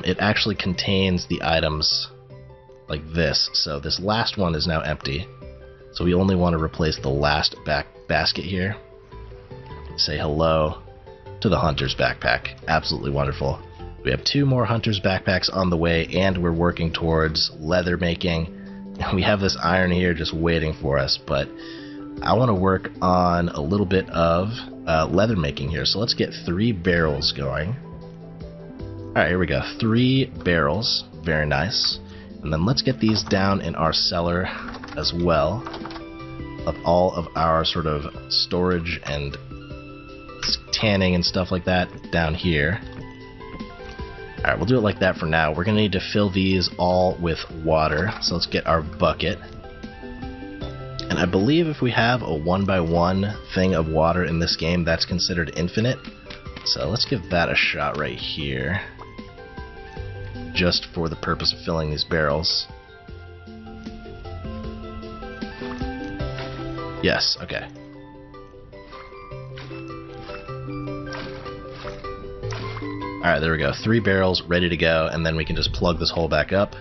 it actually contains the items like this. So this last one is now empty. So we only want to replace the last basket here. Say hello to the hunter's backpack. Absolutely wonderful. We have 2 more hunter's backpacks on the way, and we're working towards leather making. We have this iron here just waiting for us, but I want to work on a little bit of leather making here. So let's get 3 barrels going. Alright, here we go. 3 barrels. Very nice. And then let's get these down in our cellar as well, of all of our sort of storage and tanning and stuff like that down here. Alright, we'll do it like that for now. We're going to need to fill these all with water. So let's get our bucket. And I believe if we have a 1x1 thing of water in this game, that's considered infinite. So let's give that a shot right here, just for the purpose of filling these barrels. Yes, okay. Alright, there we go. 3 barrels ready to go, and then we can just plug this hole back up.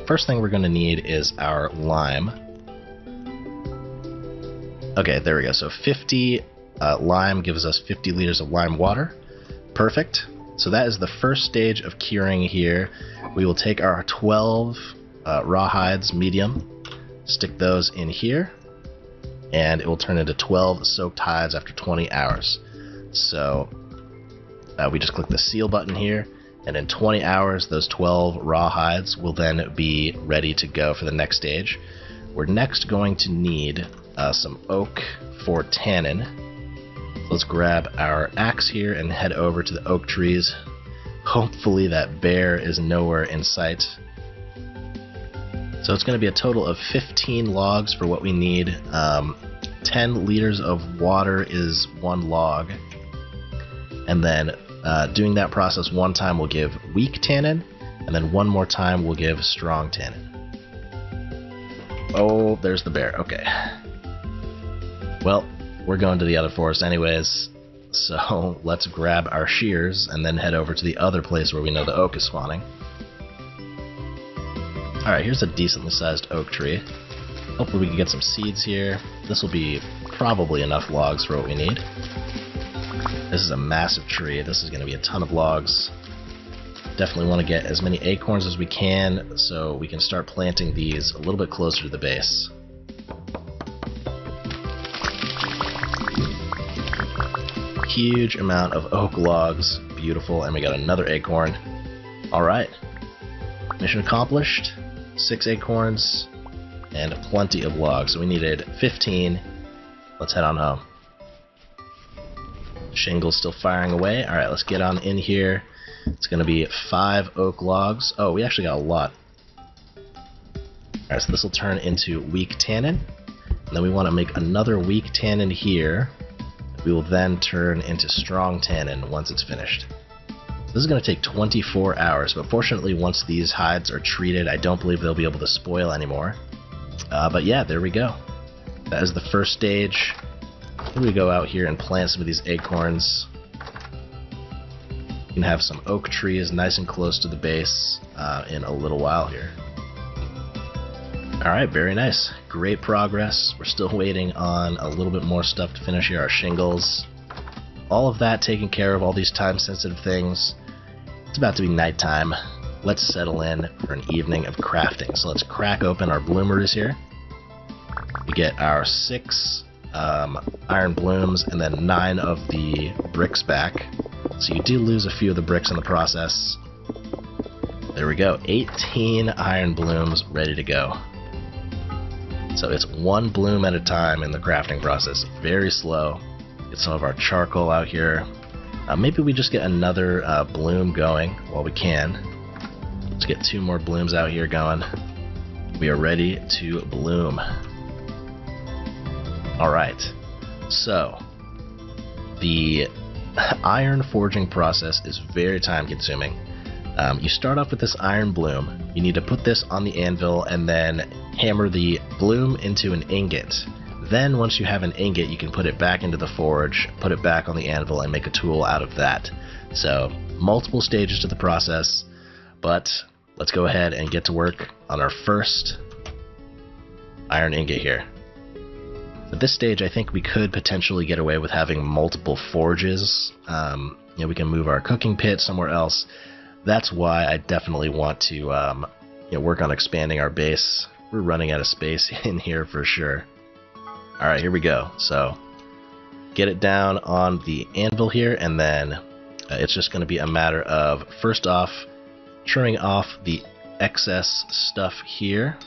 First thing we're going to need is our lime. Okay, there we go. So 50 lime gives us 50 liters of lime water. Perfect. So that is the first stage of curing here. We will take our 12 rawhides, medium, stick those in here, and it will turn into 12 soaked hides after 20 hours. So we just click the seal button here, and in 20 hours those 12 rawhides will then be ready to go for the next stage. We're next going to need some oak for tannin. Let's grab our axe here and head over to the oak trees. Hopefully that bear is nowhere in sight. So it's going to be a total of 15 logs for what we need. 10 liters of water is 1 log. And then doing that process 1 time will give weak tannin, and then 1 more time will give strong tannin. Oh, there's the bear. Okay. Well, we're going to the other forest anyways, so let's grab our shears and then head over to the other place where we know the oak is spawning. Alright, here's a decently sized oak tree. Hopefully we can get some seeds here. This will be probably enough logs for what we need. This is a massive tree. This is going to be a ton of logs. Definitely want to get as many acorns as we can so we can start planting these a little bit closer to the base. Huge amount of oak logs. Beautiful. And we got another acorn. Alright. Mission accomplished. 6 acorns and plenty of logs. So we needed 15. Let's head on home. Shingle's still firing away. Alright, let's get on in here. It's going to be 5 oak logs. Oh, we actually got a lot. Alright, so this will turn into weak tannin. And then we want to make another weak tannin here. We will then turn into strong tannin once it's finished. This is going to take 24 hours, but fortunately once these hides are treated, I don't believe they'll be able to spoil anymore. But yeah, there we go. That is the first stage. We go out here and plant some of these acorns. You can have some oak trees nice and close to the base in a little while here. Alright, very nice. Great progress. We're still waiting on a little bit more stuff to finish here. Our shingles. All of that taken care of, all these time-sensitive things. It's about to be nighttime. Let's settle in for an evening of crafting. So let's crack open our bloomeries here. We get our 6 iron blooms and then 9 of the bricks back. So you do lose a few of the bricks in the process. There we go. 18 iron blooms ready to go. So it's 1 bloom at a time in the crafting process. Very slow. Get some of our charcoal out here. Maybe we just get another bloom going while we can. Let's get 2 more blooms out here going. We are ready to bloom. Alright, so the iron forging process is very time consuming. You start off with this iron bloom. You need to put this on the anvil and then hammer the bloom into an ingot. Then once you have an ingot, you can put it back into the forge, put it back on the anvil, and make a tool out of that. So multiple stages to the process, but let's go ahead and get to work on our first iron ingot here. At this stage, I think we could potentially get away with having multiple forges. We can move our cooking pit somewhere else. That's why I definitely want to work on expanding our base. We're running out of space in here for sure. Alright, here we go. So, get it down on the anvil here, and then it's just going to be a matter of, first off, trimming off the excess stuff here.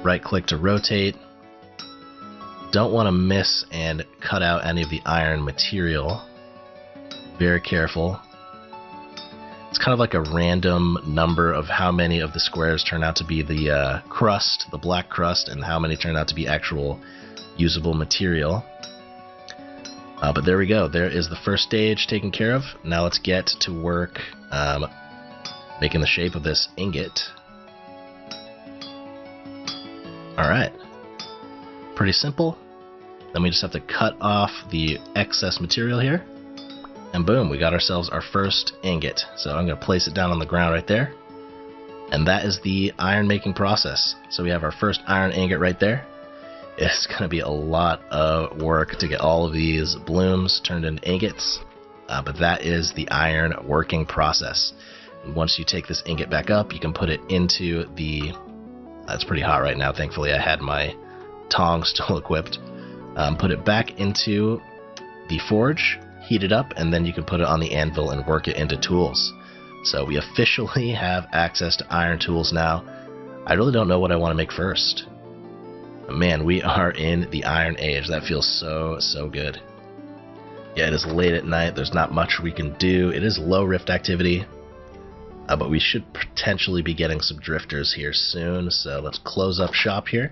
Right click to rotate. Don't want to miss and cut out any of the iron material. Very careful. It's kind of like a random number of how many of the squares turn out to be the crust, the black crust, and how many turn out to be actual usable material. But there we go. There is the first stage taken care of. Now let's get to work making the shape of this ingot. Alright. Pretty simple. Then we just have to cut off the excess material here. And boom, we got ourselves our first ingot. So I'm going to place it down on the ground right there. And that is the iron making process. So we have our first iron ingot right there. It's going to be a lot of work to get all of these blooms turned into ingots. But that is the iron working process. And once you take this ingot back up, you can put it into the... It's pretty hot right now, thankfully I had my tongs still equipped. Put it back into the forge, heat it up, and then you can put it on the anvil and work it into tools. So we officially have access to iron tools now. I really don't know what I want to make first. But man, we are in the Iron Age. That feels so good. Yeah, it is late at night. There's not much we can do. It is low rift activity. But we should potentially be getting some drifters here soon. So let's close up shop here.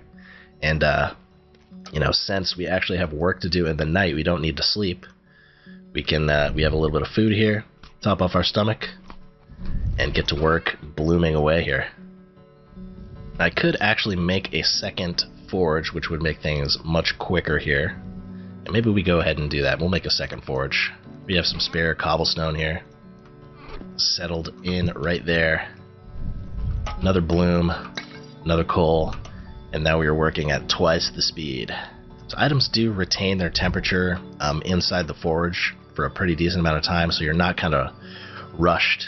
And, since we actually have work to do in the night, we don't need to sleep. We have a little bit of food here, top off our stomach, and get to work blooming away here. I could actually make a second forge, which would make things much quicker here. And maybe we go ahead and do that. We'll make a second forge. We have some spare cobblestone here. Settled in right there. Another bloom, another coal, and now we are working at twice the speed. So items do retain their temperature inside the forge for a pretty decent amount of time, so you're not kind of rushed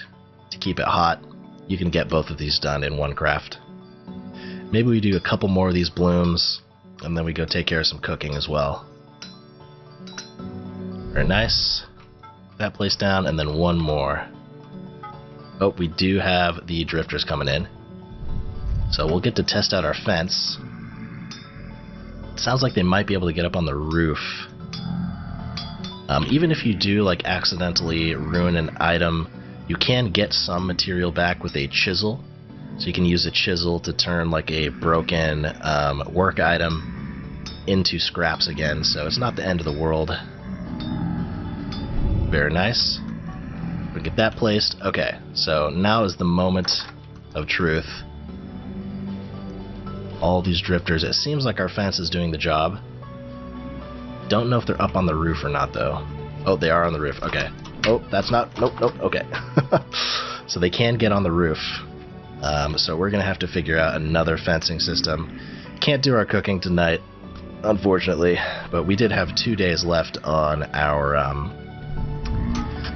to keep it hot. You can get both of these done in one craft. Maybe we do a couple more of these blooms, and then we go take care of some cooking as well. Very nice. That place down, and then one more. Oh, we do have the drifters coming in. So we'll get to test out our fence. It sounds like they might be able to get up on the roof. Even if you do accidentally ruin an item, you can get some material back with a chisel. So you can use a chisel to turn a broken work item into scraps again. So it's not the end of the world. Very nice. We'll get that placed. Okay, so now is the moment of truth. All these drifters. It seems like our fence is doing the job. Don't know if they're up on the roof or not, though. Oh, they are on the roof. Okay. Oh, that's not... Nope. Okay. So they can get on the roof. So we're going to have to figure out another fencing system. Can't do our cooking tonight, unfortunately. But we did have 2 days left on our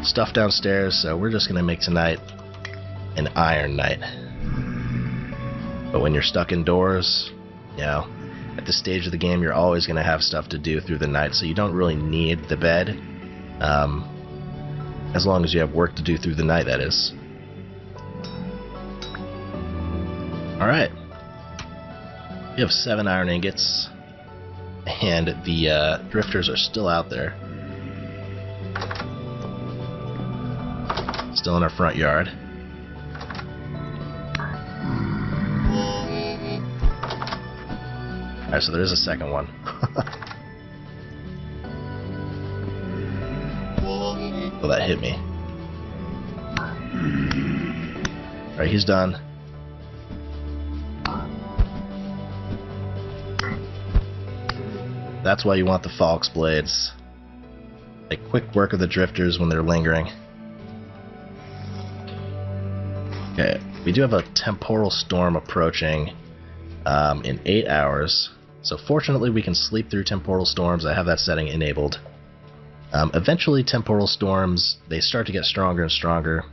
stuff downstairs, so we're just going to make tonight an iron night. But when you're stuck indoors, at this stage of the game, you're always going to have stuff to do through the night, so you don't really need the bed, as long as you have work to do through the night, that is. Alright. We have 7 iron ingots, and the drifters are still out there. Still in our front yard. Alright, so there is a second one. Oh, that hit me. Alright, he's done. That's why you want the Falx blades. A quick work of the drifters when they're lingering. Okay, we do have a temporal storm approaching in 8 hours. So fortunately we can sleep through temporal storms. I have that setting enabled. Eventually temporal storms, they start to get stronger and stronger.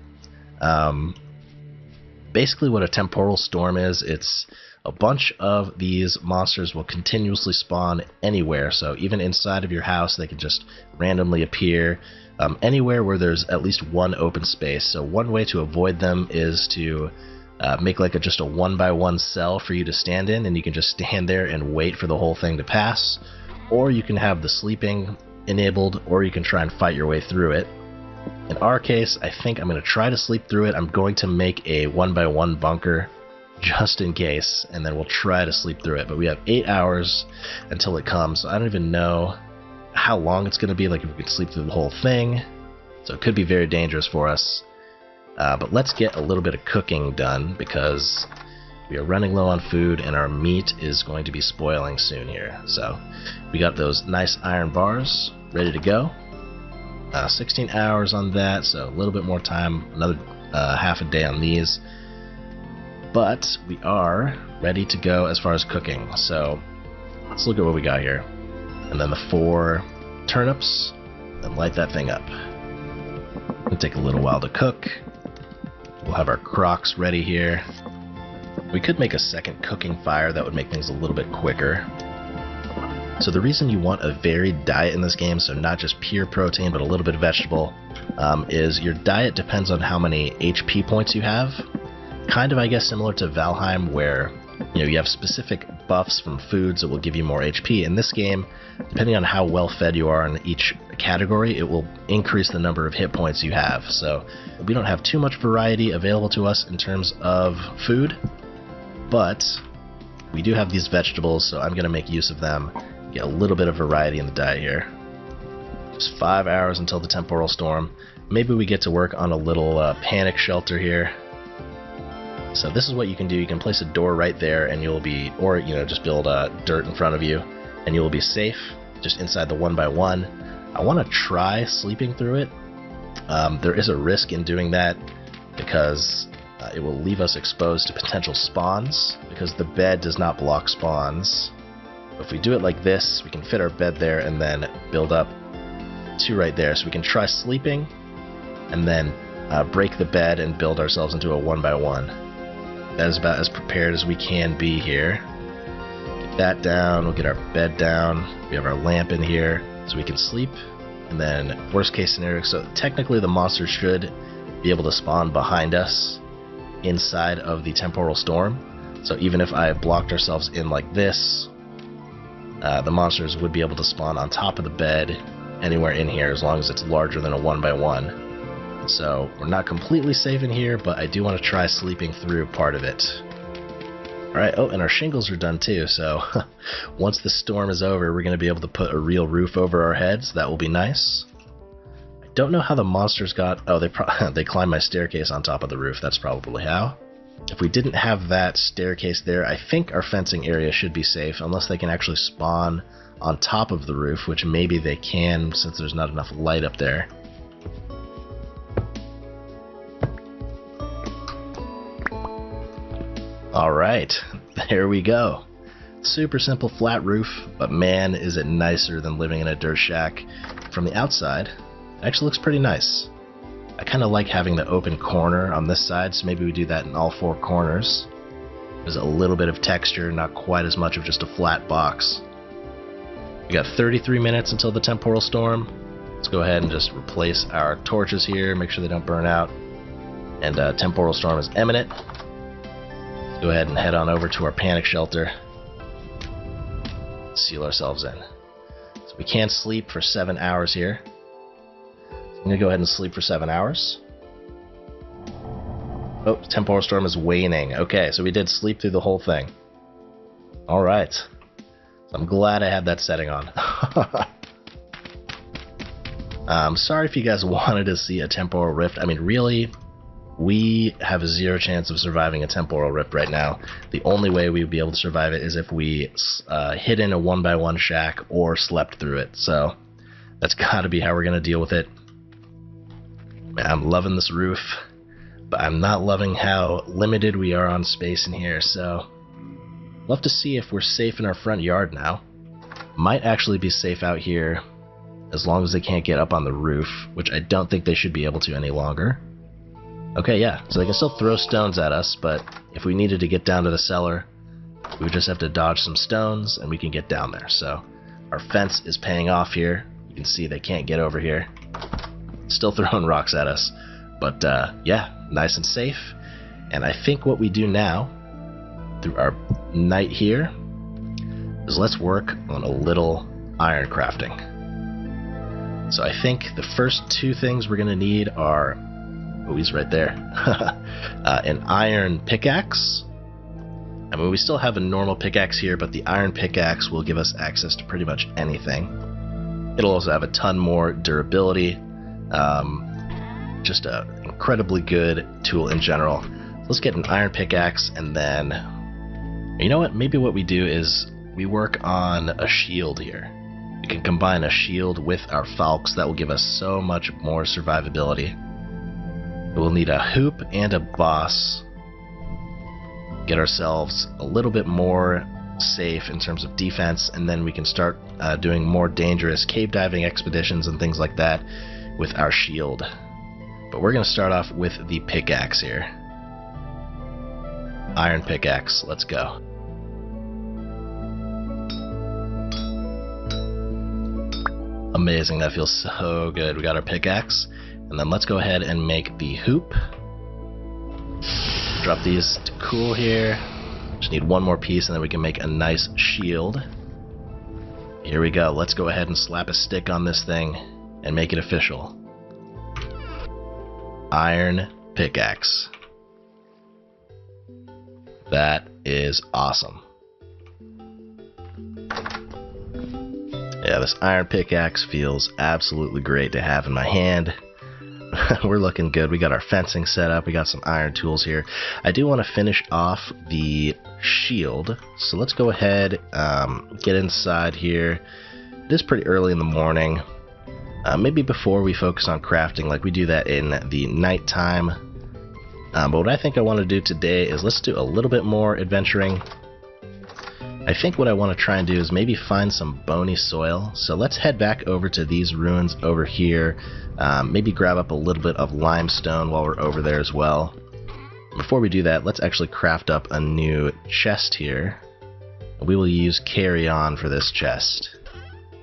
Basically what a temporal storm is, it's a bunch of these monsters will continuously spawn anywhere. So even inside of your house they can just randomly appear. Anywhere where there's at least one open space. So one way to avoid them is to make like just a 1x1 cell for you to stand in, and you can just stand there and wait for the whole thing to pass. Or you can have the sleeping enabled, or you can try and fight your way through it. In our case, I think I'm going to try to sleep through it. I'm going to make a 1x1 bunker just in case, and then we'll try to sleep through it. But we have 8 hours until it comes, so I don't even know how long it's going to be, like if we can sleep through the whole thing. So it could be very dangerous for us. But let's get a little bit of cooking done, because we are running low on food and our meat is going to be spoiling soon here. So we got those nice iron bars ready to go. 16 hours on that, so a little bit more time, another half a day on these. But we are ready to go as far as cooking. So let's look at what we got here. And then the 4 turnips, and light that thing up. It'll take a little while to cook. We'll have our crocs ready here. We could make a second cooking fire, that would make things a little bit quicker. So the reason you want a varied diet in this game, so not just pure protein but a little bit of vegetable, is your diet depends on how many HP points you have. Kind of, I guess, similar to Valheim, where you have specific buffs from foods that will give you more HP. In this game, depending on how well fed you are in each category, it will increase the number of hit points you have. So we don't have too much variety available to us in terms of food, but we do have these vegetables, so I'm going to make use of them, get a little bit of variety in the diet here. Just 5 hours until the temporal storm. Maybe we get to work on a little panic shelter here. So this is what you can do. You can place a door right there and you'll be, or just build dirt in front of you and you will be safe just inside the 1x1. I want to try sleeping through it. There is a risk in doing that because it will leave us exposed to potential spawns, because the bed does not block spawns. If we do it like this, we can fit our bed there and then build up 2 right there. So we can try sleeping and then break the bed and build ourselves into a 1x1. That is about as prepared as we can be here. Get that down, we'll get our bed down, we have our lamp in here so we can sleep, and then worst case scenario, so technically the monster should be able to spawn behind us inside of the temporal storm. So even if I blocked ourselves in like this, the monsters would be able to spawn on top of the bed anywhere in here as long as it's larger than a 1x1. So we're not completely safe in here, but I do want to try sleeping through part of it. Alright, oh, and our shingles are done too, so once the storm is over, we're going to be able to put a real roof over our heads. That will be nice. I don't know how the monsters got... Oh, they climbed my staircase on top of the roof. That's probably how. If we didn't have that staircase there, I think our fencing area should be safe, unless they can actually spawn on top of the roof, which maybe they can since there's not enough light up there. Alright, there we go. Super simple flat roof, but man is it nicer than living in a dirt shack. From the outside, it actually looks pretty nice. I kind of like having the open corner on this side, so maybe we do that in all 4 corners. There's a little bit of texture, not quite as much of just a flat box. We got 33 minutes until the temporal storm. Let's go ahead and just replace our torches here, make sure they don't burn out. And temporal storm is imminent. Go ahead and head on over to our panic shelter. Seal ourselves in. So we can't sleep for 7 hours here. I'm going to go ahead and sleep for 7 hours. Oh, temporal storm is waning. Okay, so we did sleep through the whole thing. Alright. So I'm glad I had that setting on. I'm sorry if you guys wanted to see a temporal rift. I mean, really, we have a 0 chance of surviving a temporal rift right now. The only way we would be able to survive it is if we hid in a 1x1 shack or slept through it. So that's got to be how we're going to deal with it. Man, I'm loving this roof, but I'm not loving how limited we are on space in here. So love to see if we're safe in our front yard now. Might actually be safe out here as long as they can't get up on the roof, which I don't think they should be able to any longer. Okay, yeah, so they can still throw stones at us, but if we needed to get down to the cellar, we would just have to dodge some stones and we can get down there. So our fence is paying off here. You can see they can't get over here. Still throwing rocks at us, but yeah, nice and safe. And I think what we do now through our night here is let's work on a little iron crafting. So I think the first 2 things we're gonna need are, oh, he's right there, an iron pickaxe. I mean, we still have a normal pickaxe here, but the iron pickaxe will give us access to pretty much anything. It'll also have a ton more durability. Just an incredibly good tool in general. Let's get an iron pickaxe, and then, you know what, maybe what we do is we work on a shield here. We can combine a shield with our falx. That will give us so much more survivability. We'll need a hoop and a boss. Get ourselves a little bit more safe in terms of defense, and then we can start doing more dangerous cave diving expeditions and things like that with our shield. But we're going to start off with the pickaxe here. Iron pickaxe, let's go. Amazing, that feels so good. We got our pickaxe, and then let's go ahead and make the hoop. Drop these to cool here. Just need one more piece and then we can make a nice shield. Here we go. Let's go ahead and slap a stick on this thing and make it official. Iron pickaxe. That is awesome. Yeah, this iron pickaxe feels absolutely great to have in my hand. We're looking good. We got our fencing set up. We got some iron tools here. I do want to finish off the shield. So let's go ahead, get inside here. It is pretty early in the morning. Maybe before we focus on crafting, like we do that in the nighttime. But what I think I want to do today is let's do a little bit more adventuring. I think what I want to try and do is maybe find some bony soil. So let's head back over to these ruins over here. Maybe grab up a little bit of limestone while we're over there as well. Before we do that, let's actually craft up a new chest here. We will use carry on for this chest.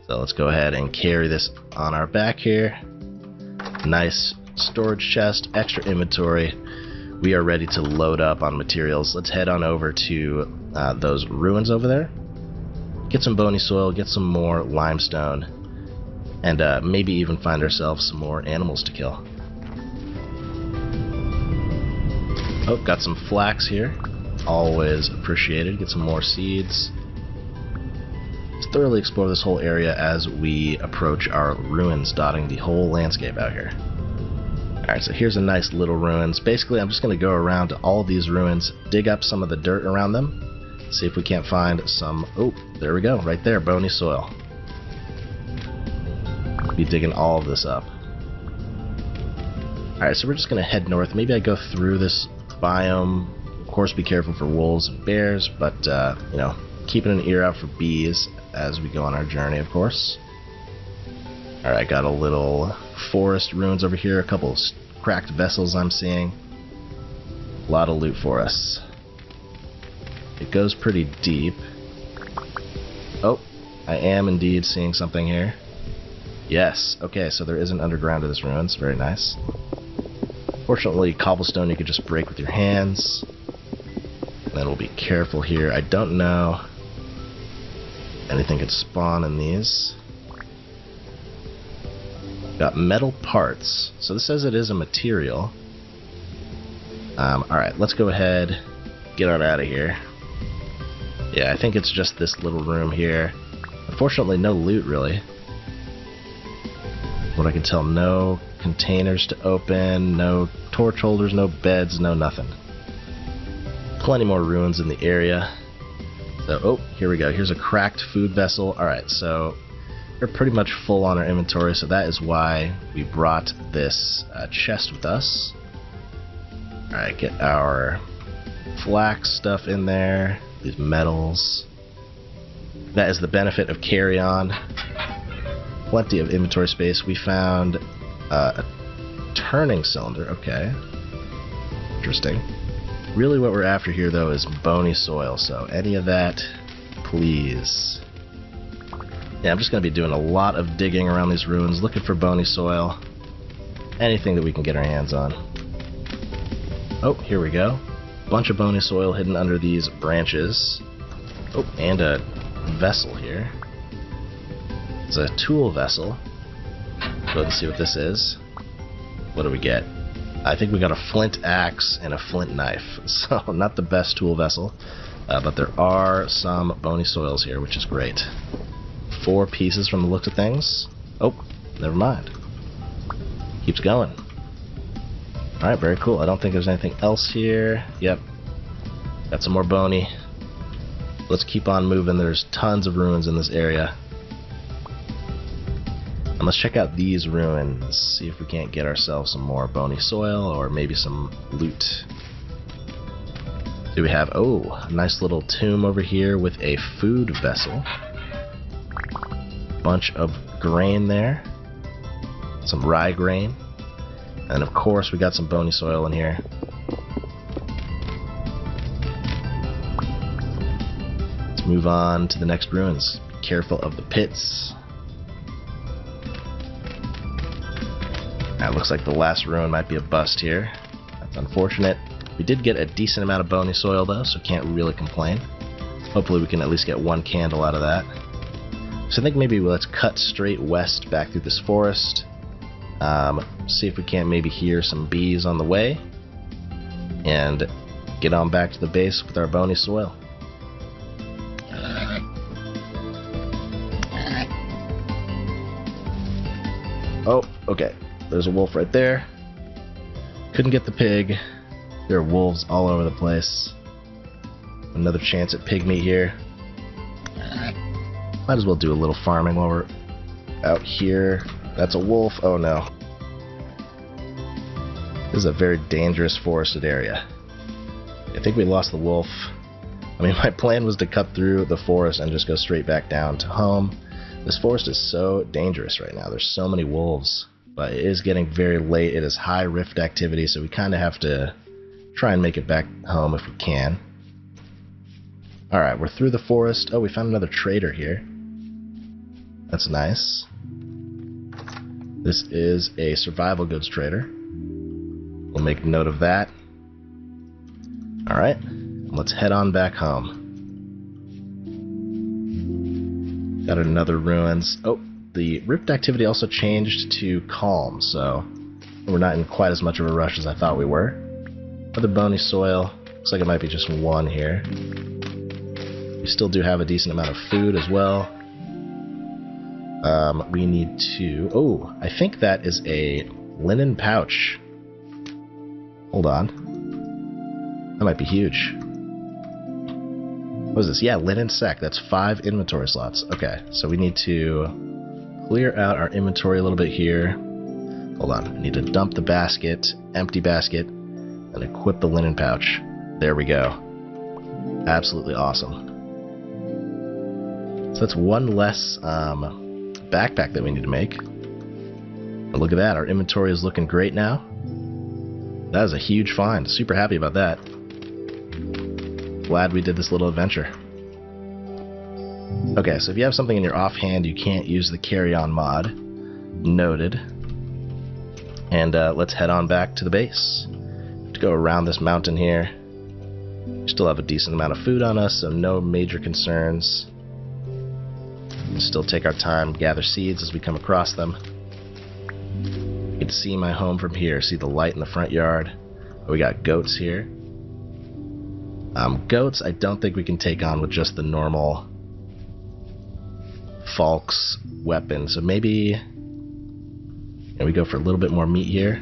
So let's go ahead and carry this on our back here. Nice storage chest, extra inventory. We are ready to load up on materials. Let's head on over to those ruins over there. Get some bony soil, get some more limestone, and maybe even find ourselves some more animals to kill. Oh, got some flax here. Always appreciated. Get some more seeds. Let's thoroughly explore this whole area as we approach our ruins dotting the whole landscape out here. Alright, so here's a nice little ruins. Basically, I'm just going to go around to all of these ruins, dig up some of the dirt around them, see if we can't find some... Oh, there we go, right there, bony soil. Be digging all of this up. Alright, so we're just going to head north. Maybe I go through this biome. Of course, be careful for wolves and bears, but, you know, keeping an ear out for bees as we go on our journey, of course. Alright, got a little forest ruins over here, a couple of cracked vessels I'm seeing. A lot of loot for us. It goes pretty deep. Oh, I am indeed seeing something here. Yes, okay, so there is an underground to this ruins, very nice. Fortunately, cobblestone you can just break with your hands. And then we'll be careful here. I don't know anything could spawn in these. Got metal parts. So this says it is a material. Alright, let's go ahead, get on out of here. Yeah, I think it's just this little room here. Unfortunately, no loot, really. What I can tell, no containers to open, no torch holders, no beds, no nothing. Plenty more ruins in the area. So, oh, here we go. Here's a cracked food vessel. Alright, so we're pretty much full on our inventory, so that is why we brought this chest with us. Alright, get our flax stuff in there, these metals. That is the benefit of carry-on. Plenty of inventory space. We found a turning cylinder. Okay. Interesting. Really what we're after here, though, is bony soil, so any of that, please. Yeah, I'm just going to be doing a lot of digging around these ruins, looking for bony soil. Anything that we can get our hands on. Oh, here we go. Bunch of bony soil hidden under these branches. Oh, and a vessel here. It's a tool vessel. Go ahead and see what this is. What do we get? I think we got a flint axe and a flint knife. So, not the best tool vessel. But there are some bony soils here, which is great. 4 pieces from the looks of things. Oh, never mind. Keeps going. Alright, very cool. I don't think there's anything else here. Yep. Got some more bony. Let's keep on moving. There's tons of ruins in this area. And let's check out these ruins. See if we can't get ourselves some more bony soil or maybe some loot. Do we have... oh, a nice little tomb over here with a food vessel. Bunch of grain there. Some rye grain. And of course we got some bony soil in here. Let's move on to the next ruins. Be careful of the pits. It looks like the last ruin might be a bust here. That's unfortunate. We did get a decent amount of bony soil though, so can't really complain. Hopefully we can at least get one candle out of that. So I think maybe let's cut straight west back through this forest. See if we can't maybe hear some bees on the way. And get on back to the base with our bony soil. Oh, okay. There's a wolf right there. Couldn't get the pig. There are wolves all over the place. Another chance at pig meat here. Might as well do a little farming while we're out here. That's a wolf. Oh no. This is a very dangerous forested area. I think we lost the wolf. I mean, my plan was to cut through the forest and just go straight back down to home. This forest is so dangerous right now. There's so many wolves. But it is getting very late. It is high rift activity, so we kind of have to try and make it back home if we can. Alright, we're through the forest. Oh, we found another trader here. That's nice. This is a survival goods trader. We'll make note of that. Alright, let's head on back home. Got another ruins. Oh, the rift activity also changed to calm, so we're not in quite as much of a rush as I thought we were. Another bony soil. Looks like it might be just one here. We still do have a decent amount of food as well. We need to... oh, I think that is a linen pouch. Hold on. That might be huge. What is this? Yeah, linen sack. That's 5 inventory slots. Okay, so we need to clear out our inventory a little bit here. Hold on. I need to dump the basket, empty basket, and equip the linen pouch. There we go. Absolutely awesome. So that's one less backpack that we need to make. But look at that. Our inventory is looking great now. That is a huge find. Super happy about that. Glad we did this little adventure. Okay, so if you have something in your offhand, you can't use the carry-on mod. Noted. And let's head on back to the base. To go around this mountain here. We still have a decent amount of food on us, so no major concerns. We'll still take our time, gather seeds as we come across them. You can see my home from here. See the light in the front yard. Oh, we got goats here. Goats, I don't think we can take on with just the normal Falk's weapon. So maybe And we go for a little bit more meat here.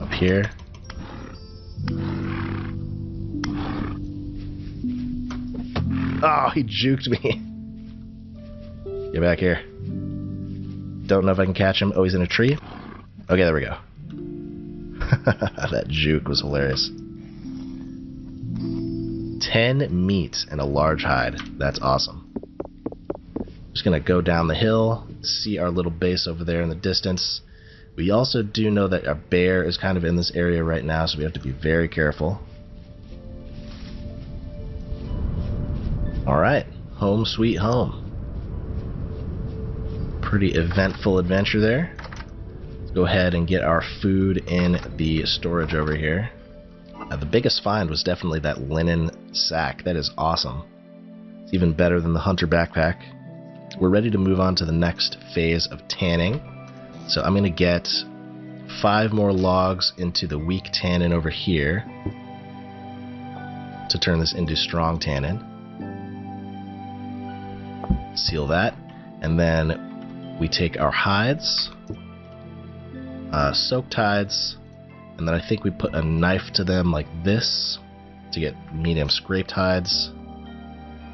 Up here. Oh, he juked me. Get back here. Don't know if I can catch him. Oh, he's in a tree? Okay, there we go. That juke was hilarious. 10 meat and a large hide. That's awesome. Just gonna go down the hill, see our little base over there in the distance. We also do know that a bear is kind of in this area right now, so we have to be very careful. Alright, home sweet home. Pretty eventful adventure there. Let's go ahead and get our food in the storage over here. The biggest find was definitely that linen sack. That is awesome. It's even better than the hunter backpack. We're ready to move on to the next phase of tanning. So I'm going to get 5 more logs into the weak tannin over here to turn this into strong tannin. Seal that. And then we take our hides, soaked hides, and then I think we put a knife to them like this to get medium scraped hides.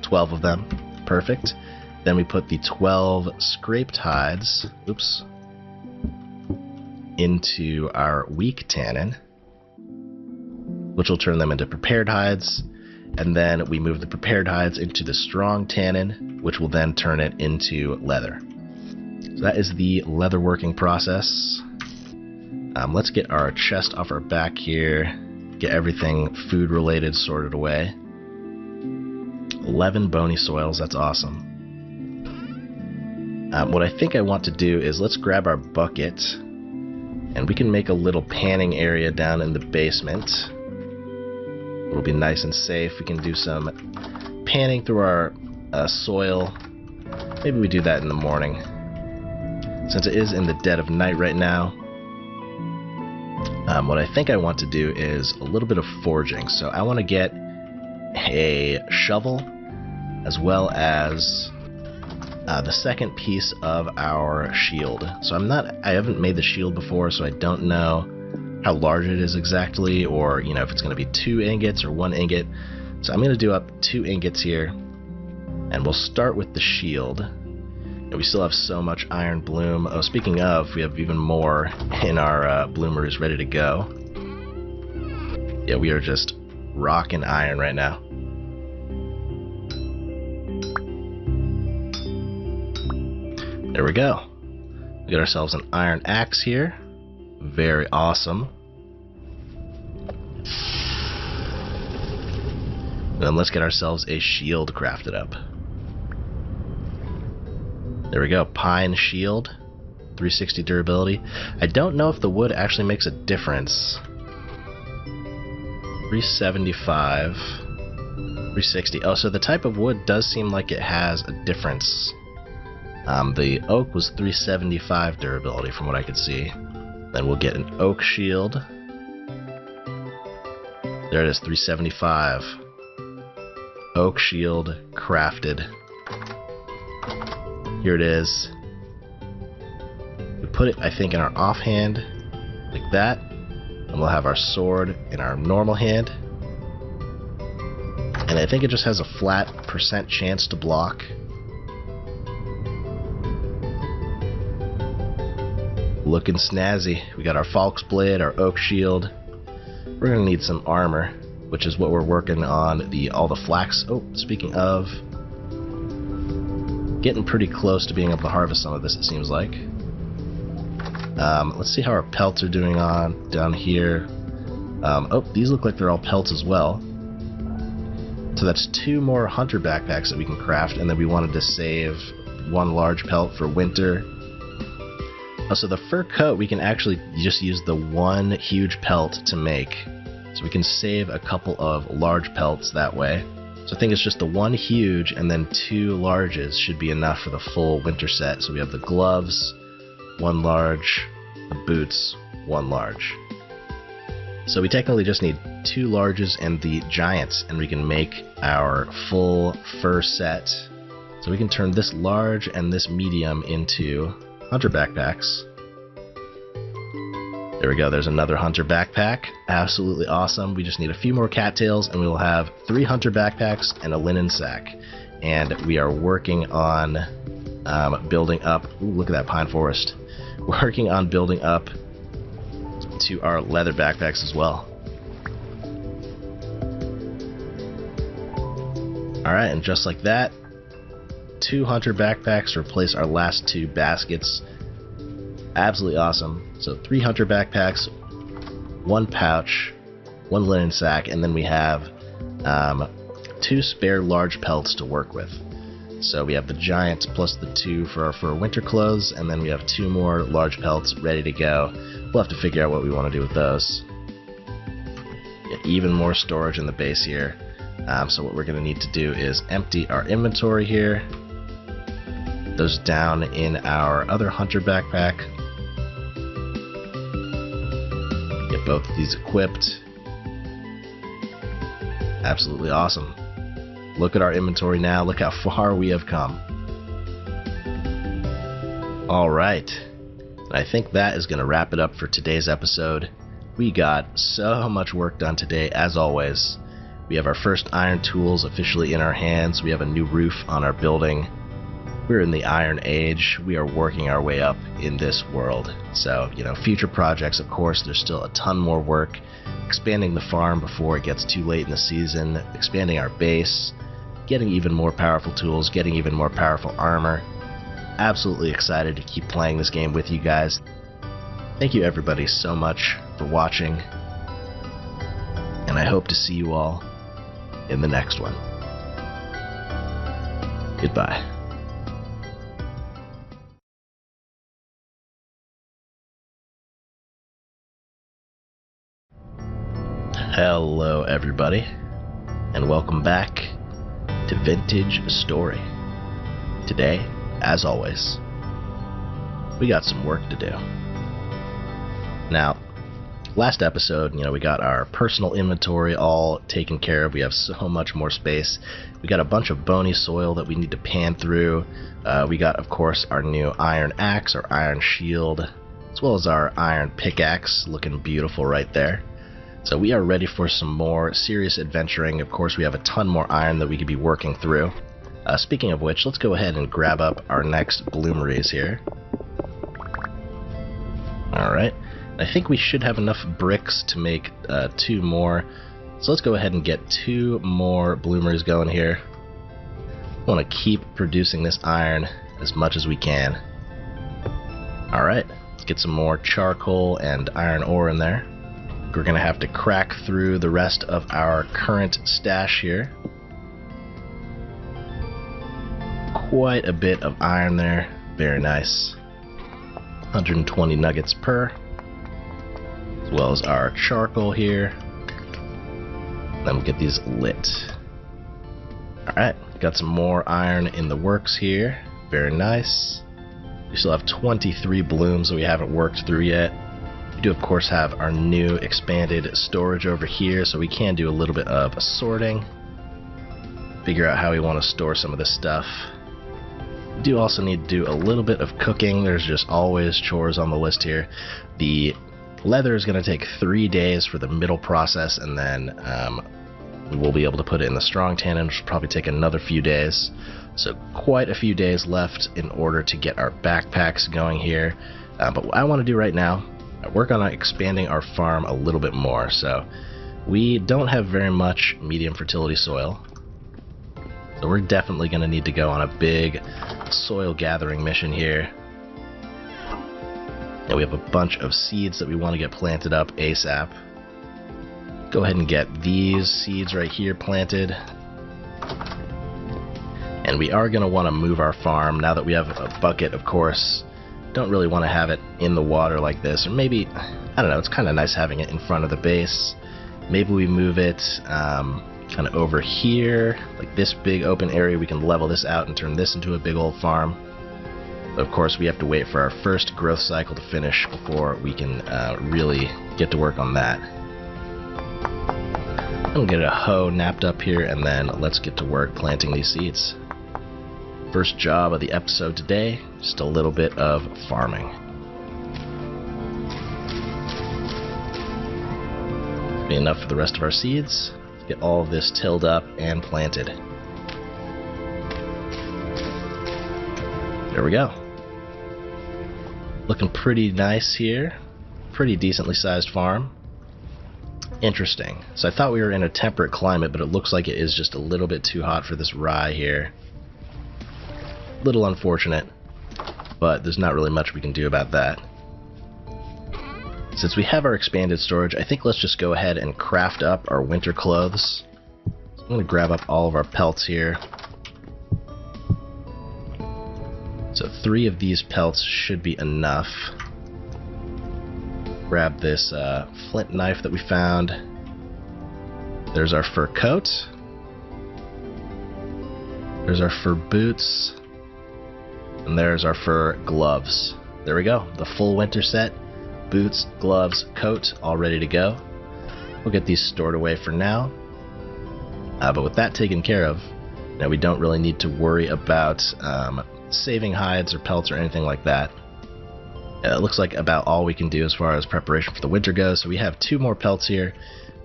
12 of them. Perfect. Then we put the 12 scraped hides, oops, into our weak tannin, which will turn them into prepared hides. And then we move the prepared hides into the strong tannin, which will then turn it into leather. So that is the leather working process. Let's get our chest off our back here, get everything food related sorted away. 11 bony soils, that's awesome. What I think I want to do is let's grab our bucket, and we can make a little panning area down in the basement. It'll be nice and safe. We can do some panning through our soil. Maybe we do that in the morning. Since it is in the dead of night right now, what I think I want to do is a little bit of foraging. So I want to get a shovel as well as the second piece of our shield. So I haven't made the shield before, so I don't know how large it is exactly, or if it's going to be 2 ingots or 1 ingot. So I'm going to do up 2 ingots here, and we'll start with the shield. And we still have so much iron bloom. Oh, speaking of, we have even more in our bloomers ready to go. Yeah, we are just rocking iron right now. There we go. We got ourselves an iron axe here. Very awesome. Then let's get ourselves a shield crafted up. There we go, pine shield, 360 durability. I don't know if the wood actually makes a difference. 375, 360. Oh, so the type of wood does seem like it has a difference. The oak was 375 durability from what I could see. Then we'll get an oak shield. There it is, 375. Oak shield crafted. Here it is. We put it, I think, in our offhand, like that. And we'll have our sword in our normal hand. And I think it just has a flat % chance to block. Looking snazzy. We got our falx blade, our oak shield. We're going to need some armor, which is what we're working on, all the flax. Oh, speaking of, getting pretty close to being able to harvest some of this, it seems like. Let's see how our pelts are doing down here. Oh, these look like they're all pelts as well. So that's 2 more hunter backpacks that we can craft, and then we wanted to save 1 large pelt for winter. Oh, so the fur coat, we can actually just use the 1 huge pelt to make. So we can save a couple of large pelts that way. So I think it's just the 1 huge and then 2 larges should be enough for the full winter set. So we have the gloves, 1 large, the boots, 1 large. So we technically just need 2 larges and the giants, and we can make our full fur set. So we can turn this large and this medium into hunter backpacks. There we go, there's another hunter backpack. Absolutely awesome. We just need a few more cattails and we will have 3 hunter backpacks and a linen sack. And we are working on building up, ooh, look at that pine forest. Working on building up to our leather backpacks as well. Alright, and just like that, 2 hunter backpacks replace our last 2 baskets. Absolutely awesome. So 3 hunter backpacks, 1 pouch, 1 linen sack, and then we have 2 spare large pelts to work with. So we have the giant plus the 2 for winter clothes, and then we have 2 more large pelts ready to go. We'll have to figure out what we want to do with those. Get even more storage in the base here. So what we're going to need to do is empty our inventory here. Those down in our other hunter backpack. Get both of these equipped. Absolutely awesome. Look at our inventory now. Look how far we have come. Alright. I think that is going to wrap it up for today's episode. We got so much work done today, as always. We have our first iron tools officially in our hands. We have a new roof on our building. We're in the Iron Age. We are working our way up in this world. So, future projects, of course, there's still a ton more work. Expanding the farm before it gets too late in the season. Expanding our base. Getting even more powerful tools. Getting even more powerful armor. Absolutely excited to keep playing this game with you guys. Thank you everybody so much for watching. And I hope to see you all in the next one. Goodbye. Hello everybody, and welcome back to Vintage Story. Today, as always, we got some work to do. Now, last episode, we got our personal inventory all taken care of. We have so much more space. We got a bunch of bony soil that we need to pan through. We got, of course, our new iron axe, our iron shield, as well as our iron pickaxe, looking beautiful right there. So we are ready for some more serious adventuring. Of course, we have a ton more iron that we could be working through. Speaking of which, let's go ahead and grab up our next bloomeries here. Alright. I think we should have enough bricks to make 2 more. So let's go ahead and get 2 more bloomeries going here. I want to keep producing this iron as much as we can. Alright, let's get some more charcoal and iron ore in there. We're going to have to crack through the rest of our current stash here. Quite a bit of iron there. Very nice. 120 nuggets per. As well as our charcoal here. Then we'll get these lit. Alright, got some more iron in the works here. Very nice. We still have 23 blooms that we haven't worked through yet. We do of course have our new expanded storage over here, so we can do a little bit of sorting. Figure out how we want to store some of this stuff. We do also need to do a little bit of cooking. There's just always chores on the list here. The leather is going to take 3 days for the middle process, and then we will be able to put it in the strong tannin, which will probably take another few days. So quite a few days left in order to get our backpacks going here. But what I want to do right now, work on expanding our farm a little bit more. So we don't have very much medium fertility soil. So we're definitely going to need to go on a big soil gathering mission here. And we have a bunch of seeds that we want to get planted up ASAP. Go ahead and get these seeds right here planted. And we are going to want to move our farm now that we have a bucket, of course. Don't really want to have it in the water like this, or maybe, I don't know, it's kind of nice having it in front of the base. Maybe we move it kind of over here, like this big open area. We can level this out and turn this into a big old farm. But of course we have to wait for our first growth cycle to finish before we can really get to work on that. I'm gonna get a hoe napped up here, and then let's get to work planting these seeds. First job of the episode today, just a little bit of farming. Be enough for the rest of our seeds. Let's get all of this tilled up and planted. There we go. Looking pretty nice here. Pretty decently sized farm. Interesting. So I thought we were in a temperate climate, but it looks like it is just a little bit too hot for this rye here. Little unfortunate, but there's not really much we can do about that. Since we have our expanded storage, I think let's just go ahead and craft up our winter clothes. So I'm going to grab up all of our pelts here. So 3 of these pelts should be enough. Grab this flint knife that we found. There's our fur coat. There's our fur boots. And there's our fur gloves. There we go. The full winter set. Boots, gloves, coat, all ready to go. We'll get these stored away for now. But with that taken care of, now we don't really need to worry about saving hides or pelts or anything like that. It looks like about all we can do as far as preparation for the winter goes. So we have 2 more pelts here.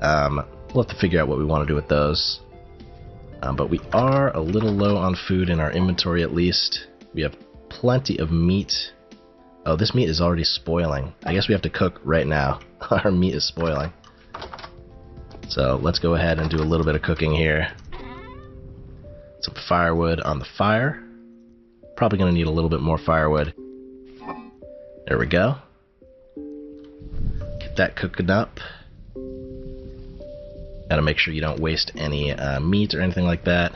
We'll have to figure out what we want to do with those. But we are a little low on food in our inventory at least. We have plenty of meat. Oh, this meat is already spoiling. I guess we have to cook right now. Our meat is spoiling. So let's go ahead and do a little bit of cooking here. Some firewood on the fire. Probably going to need a little bit more firewood. There we go. Get that cooking up. Gotta make sure you don't waste any meat or anything like that.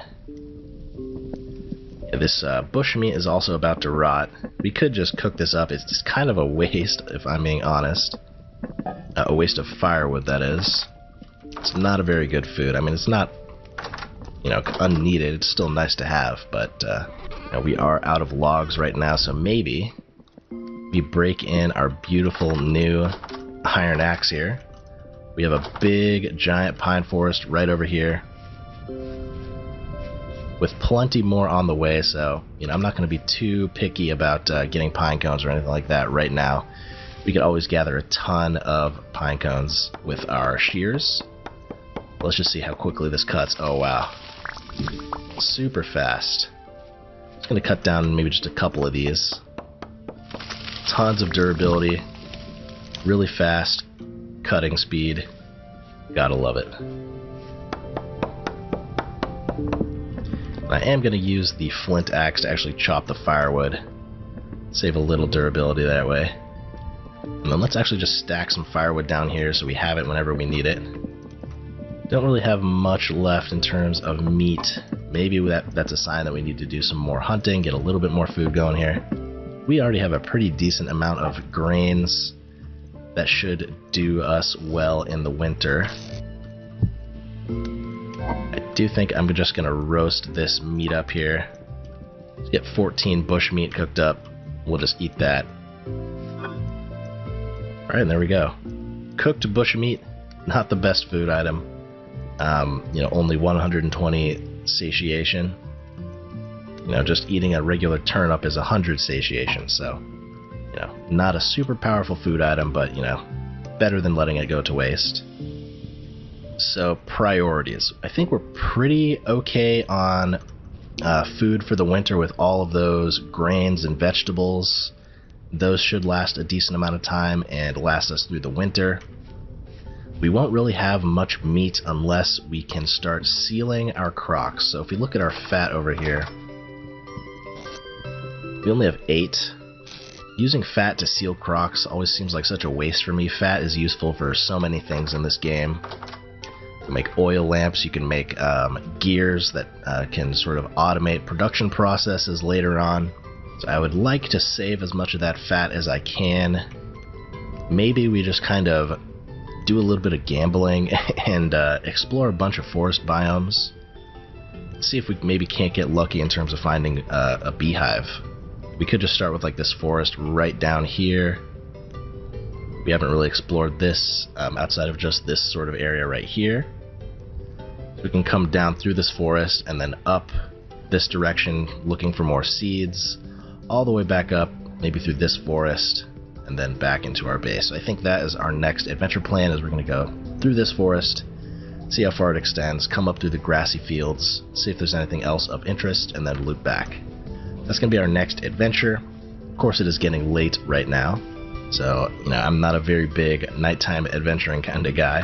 Yeah, this bush meat is also about to rot. We could just cook this up. It's just kind of a waste, if I'm being honest. A waste of firewood, that is. It's not a very good food. I mean, it's not, you know, unneeded. It's still nice to have, but you know, we are out of logs right now, so maybe we break in our beautiful new iron axe here. We have a big, giant pine forest right over here, with plenty more on the way, so you know, I'm not going to be too picky about getting pine cones or anything like that right now. We could always gather a ton of pine cones with our shears. Let's just see how quickly this cuts. Oh wow, super fast. It's going to cut down maybe just a couple of these. Tons of durability, really fast cutting speed. Gotta love it. I am going to use the flint axe to actually chop the firewood. Save a little durability that way. And then let's actually just stack some firewood down here so we have it whenever we need it. Don't really have much left in terms of meat. Maybe that's a sign that we need to do some more hunting, get a little bit more food going here. We already have a pretty decent amount of grains that should do us well in the winter. I do think I'm just going to roast this meat up here. Let's get 14 bush meat cooked up. We'll just eat that. Alright, and there we go. Cooked bush meat, not the best food item. You know, only 120 satiation. You know, just eating a regular turnip is 100 satiation, so, you know, not a super powerful food item, but, you know, better than letting it go to waste. So, priorities. I think we're pretty okay on food for the winter with all of those grains and vegetables. Those should last a decent amount of time and last us through the winter. We won't really have much meat unless we can start sealing our crocks. So if we look at our fat over here, we only have 8. Using fat to seal crocks always seems like such a waste for me. Fat is useful for so many things in this game. You can make oil lamps, you can make gears that can sort of automate production processes later on. So I would like to save as much of that fat as I can. Maybe we just kind of do a little bit of gambling and explore a bunch of forest biomes. See if we maybe can't get lucky in terms of finding a beehive. We could just start with like this forest right down here. We haven't really explored this outside of just this sort of area right here. So we can come down through this forest and then up this direction looking for more seeds, all the way back up, maybe through this forest, and and then back into our base. So I think that is our next adventure plan, is we're going to go through this forest, see how far it extends, come up through the grassy fields, see if there's anything else of interest, and then loop back. That's going to be our next adventure. Of course, it is getting late right now, so I'm not a very big nighttime adventuring kind of guy.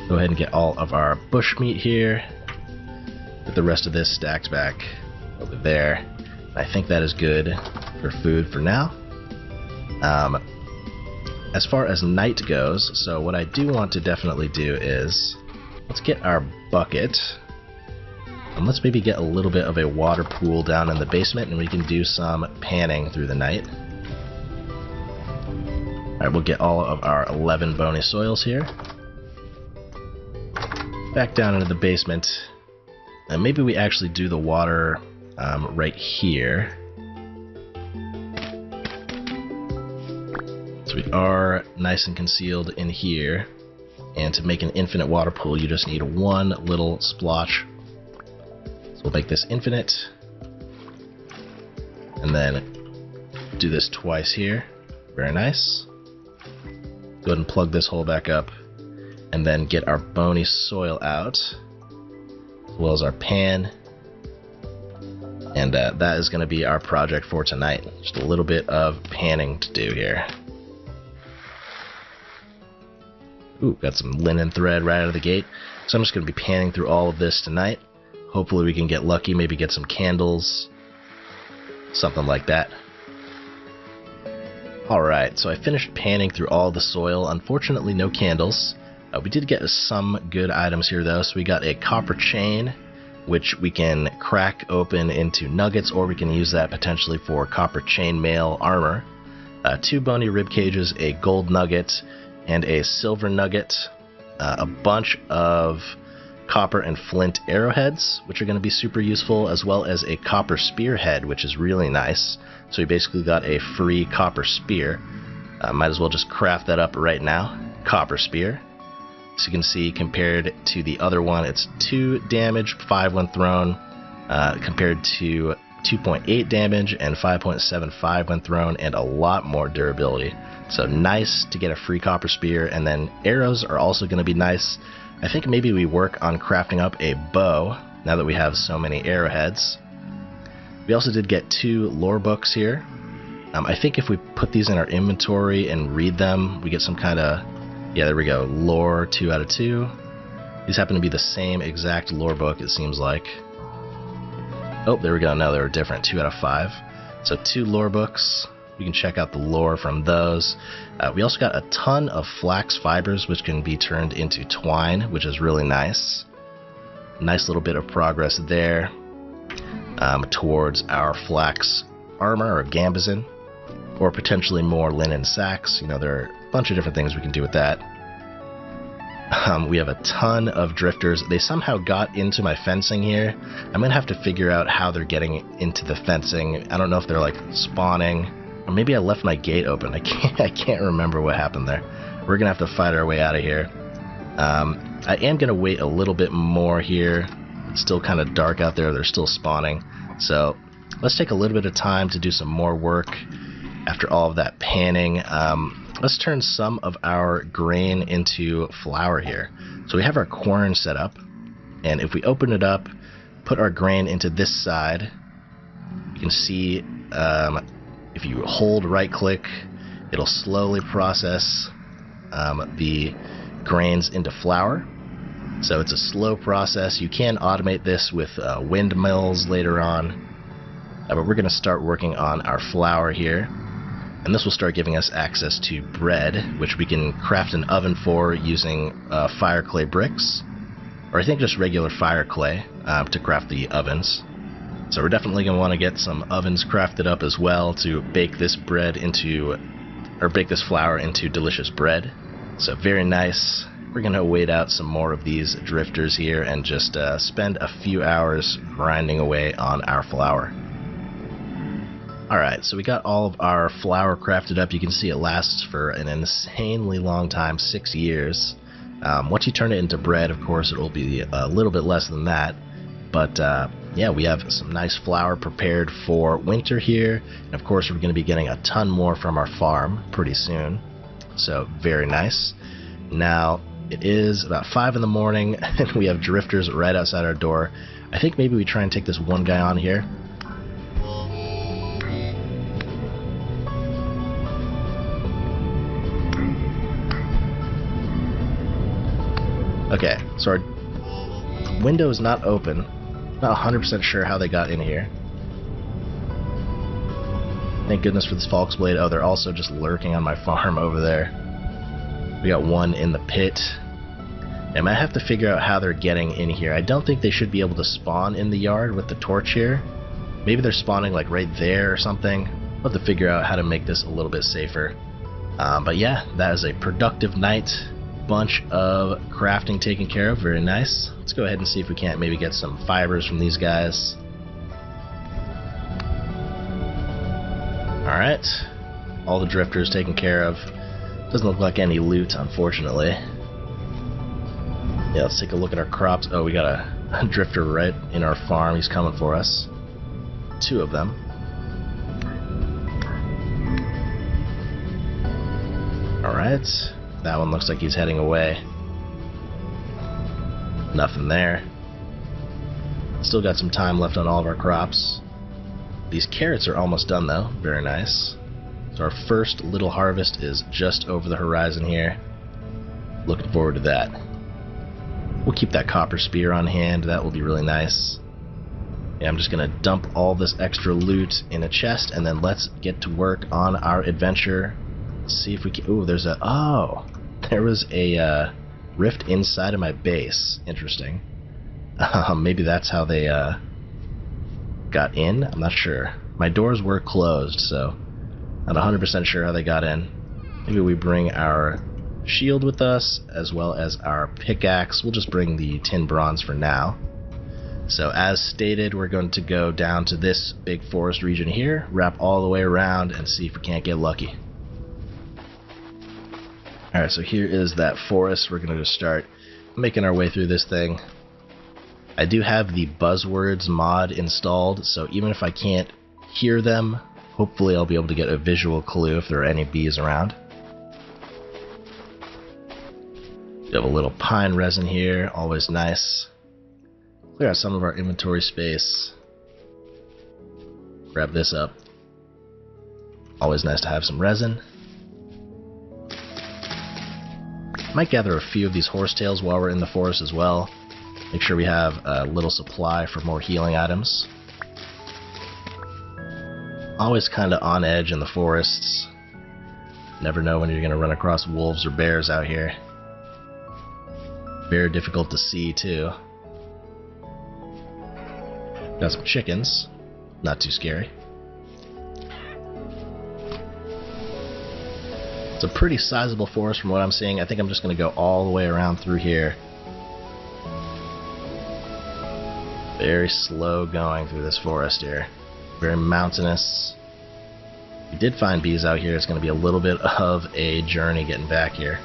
Go ahead and get all of our bush meat here. Put the rest of this stacked back over there. I think that is good for food for now. As far as night goes, so what I do want to definitely do is, let's get our bucket, and let's maybe get a little bit of a water pool down in the basement, and we can do some panning through the night. Alright, we'll get all of our 11 bony soils here. Back down into the basement, and maybe we actually do the water right here. So we are nice and concealed in here, and to make an infinite water pool you just need one little splotch. So we'll make this infinite, and then do this twice here. Very nice. Go ahead and plug this hole back up, and then get our bony soil out, as well as our pan. And that is going to be our project for tonight. Just a little bit of panning to do here. Ooh, got some linen thread right out of the gate. So I'm just going to be panning through all of this tonight. Hopefully we can get lucky, maybe get some candles, something like that. Alright, so I finished panning through all the soil. Unfortunately, no candles. We did get some good items here though. So we got a copper chain, which we can crack open into nuggets, or we can use that potentially for copper chainmail armor. 2 bony rib cages, a gold nugget, and a silver nugget. A bunch of copper and flint arrowheads, which are going to be super useful, as well as a copper spearhead, which is really nice. So we basically got a free copper spear. Might as well just craft that up right now. Copper spear. So you can see, compared to the other one, it's 2 damage, 5 when thrown, compared to 2.8 damage and 5.75 when thrown, and a lot more durability. So nice to get a free copper spear. And then arrows are also going to be nice. I think maybe we work on crafting up a bow now that we have so many arrowheads. We also did get 2 lore books here. I think if we put these in our inventory and read them, we get some kind of, yeah, there we go, lore 2 out of 2. These happen to be the same exact lore book, it seems like. Oh, there we go, no, they were different, 2 out of 5. So 2 lore books. We can check out the lore from those. We also got a ton of flax fibers, which can be turned into twine, which is really nice. Nice little bit of progress there towards our flax armor or gambazin, or potentially more linen sacks. There are a bunch of different things we can do with that. We have a ton of drifters. They somehow got into my fencing here. I'm going to have to figure out how they're getting into the fencing. I don't know if they're like spawning, or maybe I left my gate open. I can't remember what happened there. We're going to have to fight our way out of here. I am going to wait a little bit more here. It's still kind of dark out there. They're still spawning. So let's take a little bit of time to do some more work after all of that panning. Let's turn some of our grain into flour here. So we have our quern set up, and if we open it up, put our grain into this side, you can see if you hold right click, it'll slowly process the grains into flour. So it's a slow process. You can automate this with windmills later on, but we're going to start working on our flour here. And this will start giving us access to bread, which we can craft an oven for using fire clay bricks, or I think just regular fire clay to craft the ovens. So we're definitely going to want to get some ovens crafted up as well to bake this bread into, or bake this flour into delicious bread. So very nice. We're going to wait out some more of these drifters here and just spend a few hours grinding away on our flour. Alright, so we got all of our flour crafted up. You can see it lasts for an insanely long time, 6 years. Once you turn it into bread, of course, it will be a little bit less than that. But yeah, we have some nice flour prepared for winter here. And of course, we're going to be getting a ton more from our farm pretty soon. So very nice. Now, it is about 5 in the morning, and we have drifters right outside our door. I think maybe we try and take this one guy on here. Okay, so our window is not open. Not 100% sure how they got in here. Thank goodness for this Falkblade. Oh, they're also just lurking on my farm over there. We got one in the pit. I might have to figure out how they're getting in here. I don't think they should be able to spawn in the yard with the torch here. Maybe they're spawning like right there or something. We'll have to figure out how to make this a little bit safer. But yeah, that is a productive night. Bunch of crafting taken care of. Very nice. Let's go ahead and see if we can't maybe get some fibers from these guys. Alright. All the drifters taken care of. Doesn't look like any loot, unfortunately. Yeah, let's take a look at our crops. Oh, we got a drifter right in our farm. He's coming for us. 2 of them. Alright. That one looks like he's heading away. Nothing there. Still got some time left on all of our crops. These carrots are almost done though. Very nice. So our first little harvest is just over the horizon here. Looking forward to that. We'll keep that copper spear on hand. That will be really nice. Yeah, I'm just going to dump all this extra loot in a chest, and then let's get to work on our adventure. See if we can... Ooh, there's a... Oh! There was a rift inside of my base. Interesting. Maybe that's how they got in? I'm not sure. My doors were closed, so not 100% sure how they got in. Maybe we bring our shield with us, as well as our pickaxe. We'll just bring the tin bronze for now. So as stated, we're going to go down to this big forest region here, wrap all the way around, and see if we can't get lucky. Alright, so here is that forest. We're going to just start making our way through this thing. I do have the buzzwords mod installed, so even if I can't hear them, hopefully I'll be able to get a visual clue if there are any bees around. We have a little pine resin here, always nice. Clear out some of our inventory space. Grab this up. Always nice to have some resin. Might gather a few of these horsetails while we're in the forest as well. Make sure we have a little supply for more healing items. Always kind of on edge in the forests. Never know when you're going to run across wolves or bears out here. Very difficult to see too. Got some chickens. Not too scary. It's a pretty sizable forest from what I'm seeing. I think I'm just going to go all the way around through here. Very slow going through this forest here. Very mountainous. We did find bees out here. It's going to be a little bit of a journey getting back here.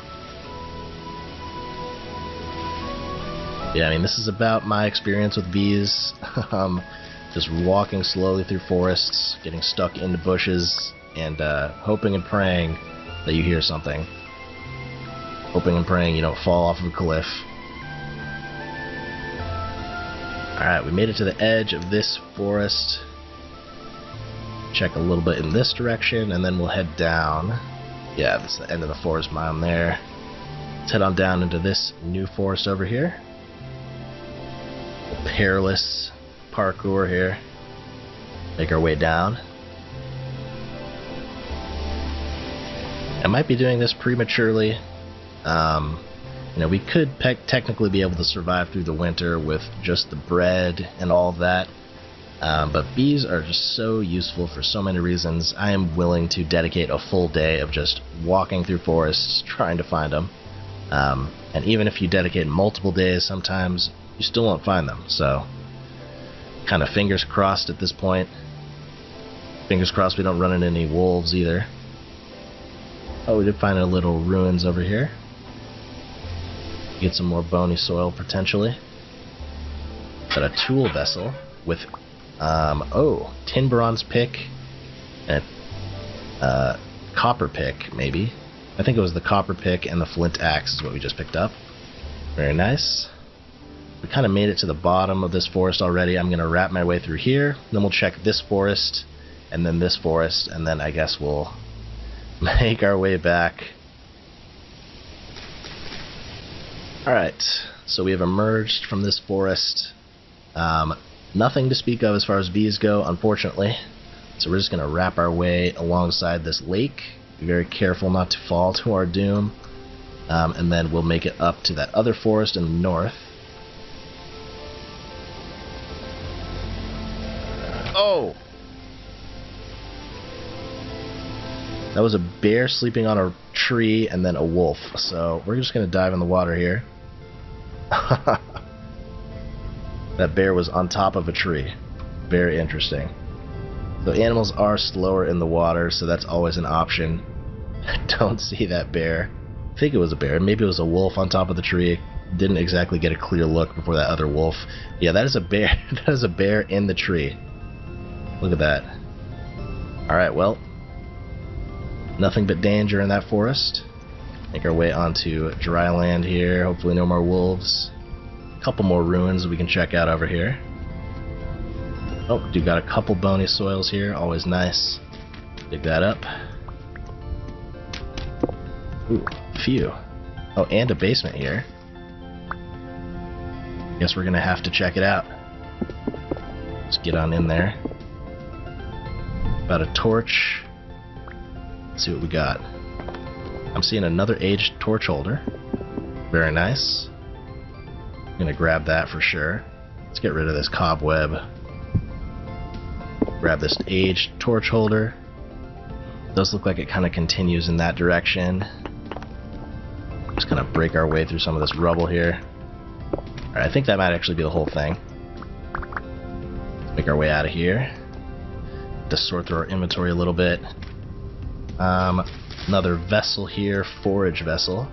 Yeah, I mean, this is about my experience with bees. Just walking slowly through forests, getting stuck into bushes, and hoping and praying that you hear something. Hoping and praying you don't fall off of a cliff. Alright, we made it to the edge of this forest. Check a little bit in this direction, and then we'll head down. Yeah, that's the end of the forest biome there. Let's head on down into this new forest over here. Perilous parkour here. Make our way down. I might be doing this prematurely. You know, we could technically be able to survive through the winter with just the bread and all of that. But bees are just so useful for so many reasons. I am willing to dedicate a full day of just walking through forests trying to find them. And even if you dedicate multiple days, sometimes you still won't find them. So, kind of fingers crossed at this point. Fingers crossed we don't run into any wolves either. Oh, we did find a little ruins over here. Get some more bony soil potentially. Got a tool vessel with, tin bronze pick and a copper pick, maybe. I think it was the copper pick and the flint axe is what we just picked up. Very nice. We kind of made it to the bottom of this forest already. I'm going to wrap my way through here. Then we'll check this forest, and then this forest, and then I guess we'll make our way back. Alright, so we have emerged from this forest. Nothing to speak of as far as bees go, unfortunately. So we're just going to wrap our way alongside this lake. Be very careful not to fall to our doom. And then we'll make it up to that other forest in the north. Oh! That was a bear sleeping on a tree and then a wolf. So we're just going to dive in the water here. That bear was on top of a tree. Very interesting. So animals are slower in the water, so that's always an option. Don't see that bear. I think it was a bear. Maybe it was a wolf on top of the tree. Didn't exactly get a clear look before that other wolf. Yeah, that is a bear. That is a bear in the tree. Look at that. Alright, well, nothing but danger in that forest. Make our way onto dry land here. Hopefully no more wolves. A couple more ruins we can check out over here. Oh, do got a couple bony soils here. Always nice. Dig that up. Ooh, a few. Oh, and a basement here. Guess we're gonna have to check it out. Let's get on in there. About a torch. Let's see what we got. I'm seeing another aged torch holder. Very nice. I'm gonna grab that for sure. Let's get rid of this cobweb. Grab this aged torch holder. Does look like it kind of continues in that direction. Just kind of break our way through some of this rubble here. Alright, I think that might actually be the whole thing. Let's make our way out of here. Just sort through our inventory a little bit. Another vessel here, forage vessel.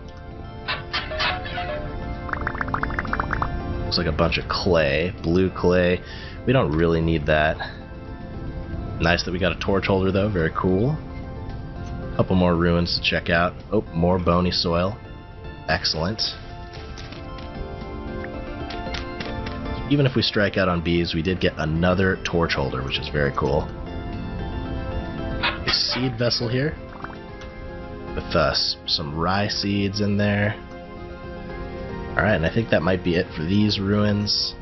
Looks like a bunch of clay, blue clay. We don't really need that. Nice that we got a torch holder though, very cool. Couple more ruins to check out. Oh, more bony soil. Excellent. Even if we strike out on bees, we did get another torch holder, which is very cool. A seed vessel here with some rye seeds in there. Alright, and I think that might be it for these ruins.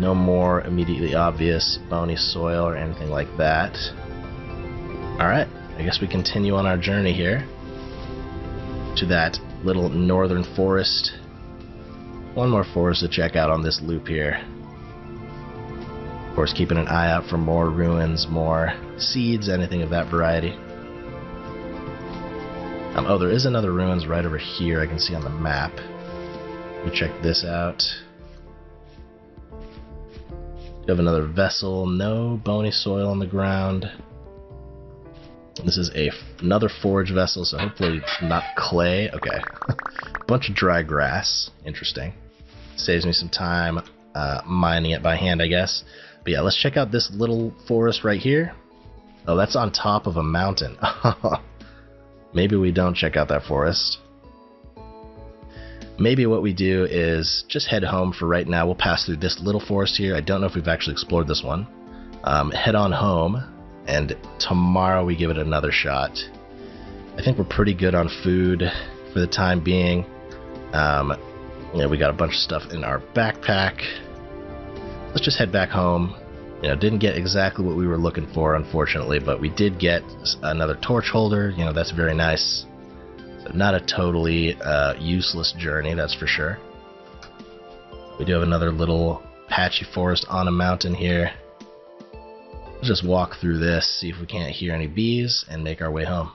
No more immediately obvious bony soil or anything like that. Alright, I guess we continue on our journey here to that little northern forest. One more forest to check out on this loop here. Of course, keeping an eye out for more ruins, more seeds, anything of that variety. Oh, there is another ruins right over here I can see on the map. Let me check this out. You have another vessel, no bony soil on the ground. This is another forage vessel, so hopefully not clay. Okay. Bunch of dry grass. Interesting. Saves me some time mining it by hand, I guess. But yeah, let's check out this little forest right here. Oh, that's on top of a mountain. Maybe we don't check out that forest. Maybe what we do is just head home for right now. We'll pass through this little forest here. I don't know if we've actually explored this one. Head on home, and tomorrow we give it another shot. I think we're pretty good on food for the time being. We got a bunch of stuff in our backpack. Let's just head back home. Didn't get exactly what we were looking for, unfortunately, but we did get another torch holder. That's very nice. So not a totally useless journey, that's for sure. We do have another little patchy forest on a mountain here. Let's just walk through this, see if we can't hear any bees, and make our way home.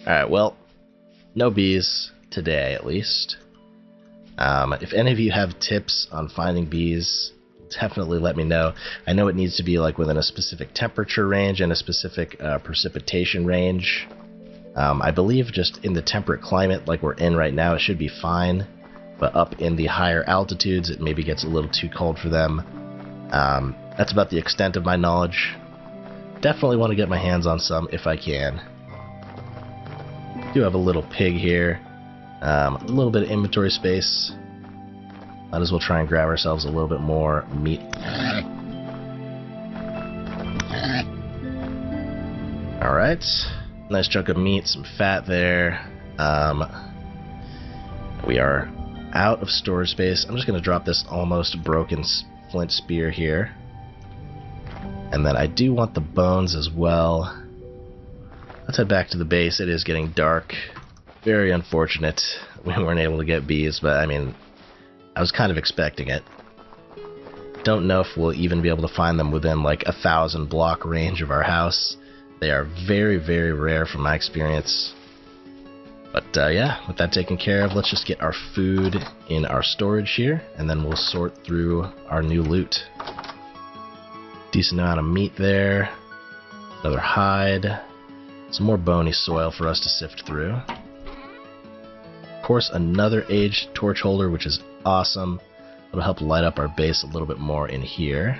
Alright, well, no bees today, at least. If any of you have tips on finding bees, definitely let me know. I know it needs to be like within a specific temperature range and a specific precipitation range. I believe just in the temperate climate like we're in right now, it should be fine. but up in the higher altitudes it maybe gets a little too cold for them. That's about the extent of my knowledge. Definitely want to get my hands on some if I can. Do have a little pig here. A little bit of inventory space. Might as well try and grab ourselves a little bit more meat. Alright. Nice chunk of meat, some fat there. We are out of storage space. I'm just going to drop this almost broken flint spear here. And then I do want the bones as well. Let's head back to the base. It is getting dark. Very unfortunate we weren't able to get bees, but I mean, I was kind of expecting it. Don't know if we'll even be able to find them within like 1,000 block range of our house. They are very, very rare from my experience. But yeah, with that taken care of, let's just get our food in our storage here, and then we'll sort through our new loot. Decent amount of meat there. Another hide. Some more bony soil for us to sift through. Of course, another aged torch holder, which is awesome. It'll help light up our base a little bit more in here.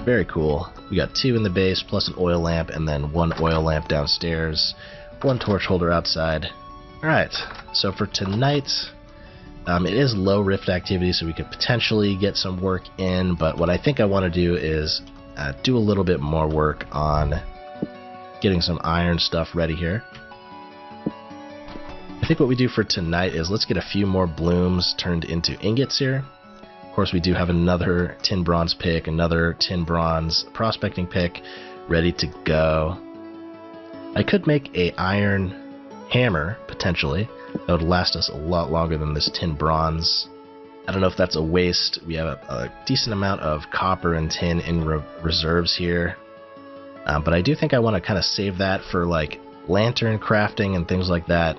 Very cool. We got 2 in the base, plus an oil lamp, and then 1 oil lamp downstairs, 1 torch holder outside. Alright, so for tonight, it is low rift activity, so we could potentially get some work in, but what I think I want to do is do a little bit more work on getting some iron stuff ready here. I think what we do for tonight is let's get a few more blooms turned into ingots here. Of course, we do have another tin bronze pick, another tin bronze prospecting pick ready to go. I could make a iron hammer, potentially. That would last us a lot longer than this tin bronze. I don't know if that's a waste. We have a decent amount of copper and tin in reserves here. But I do think I want to kind of save that for like lantern crafting and things like that.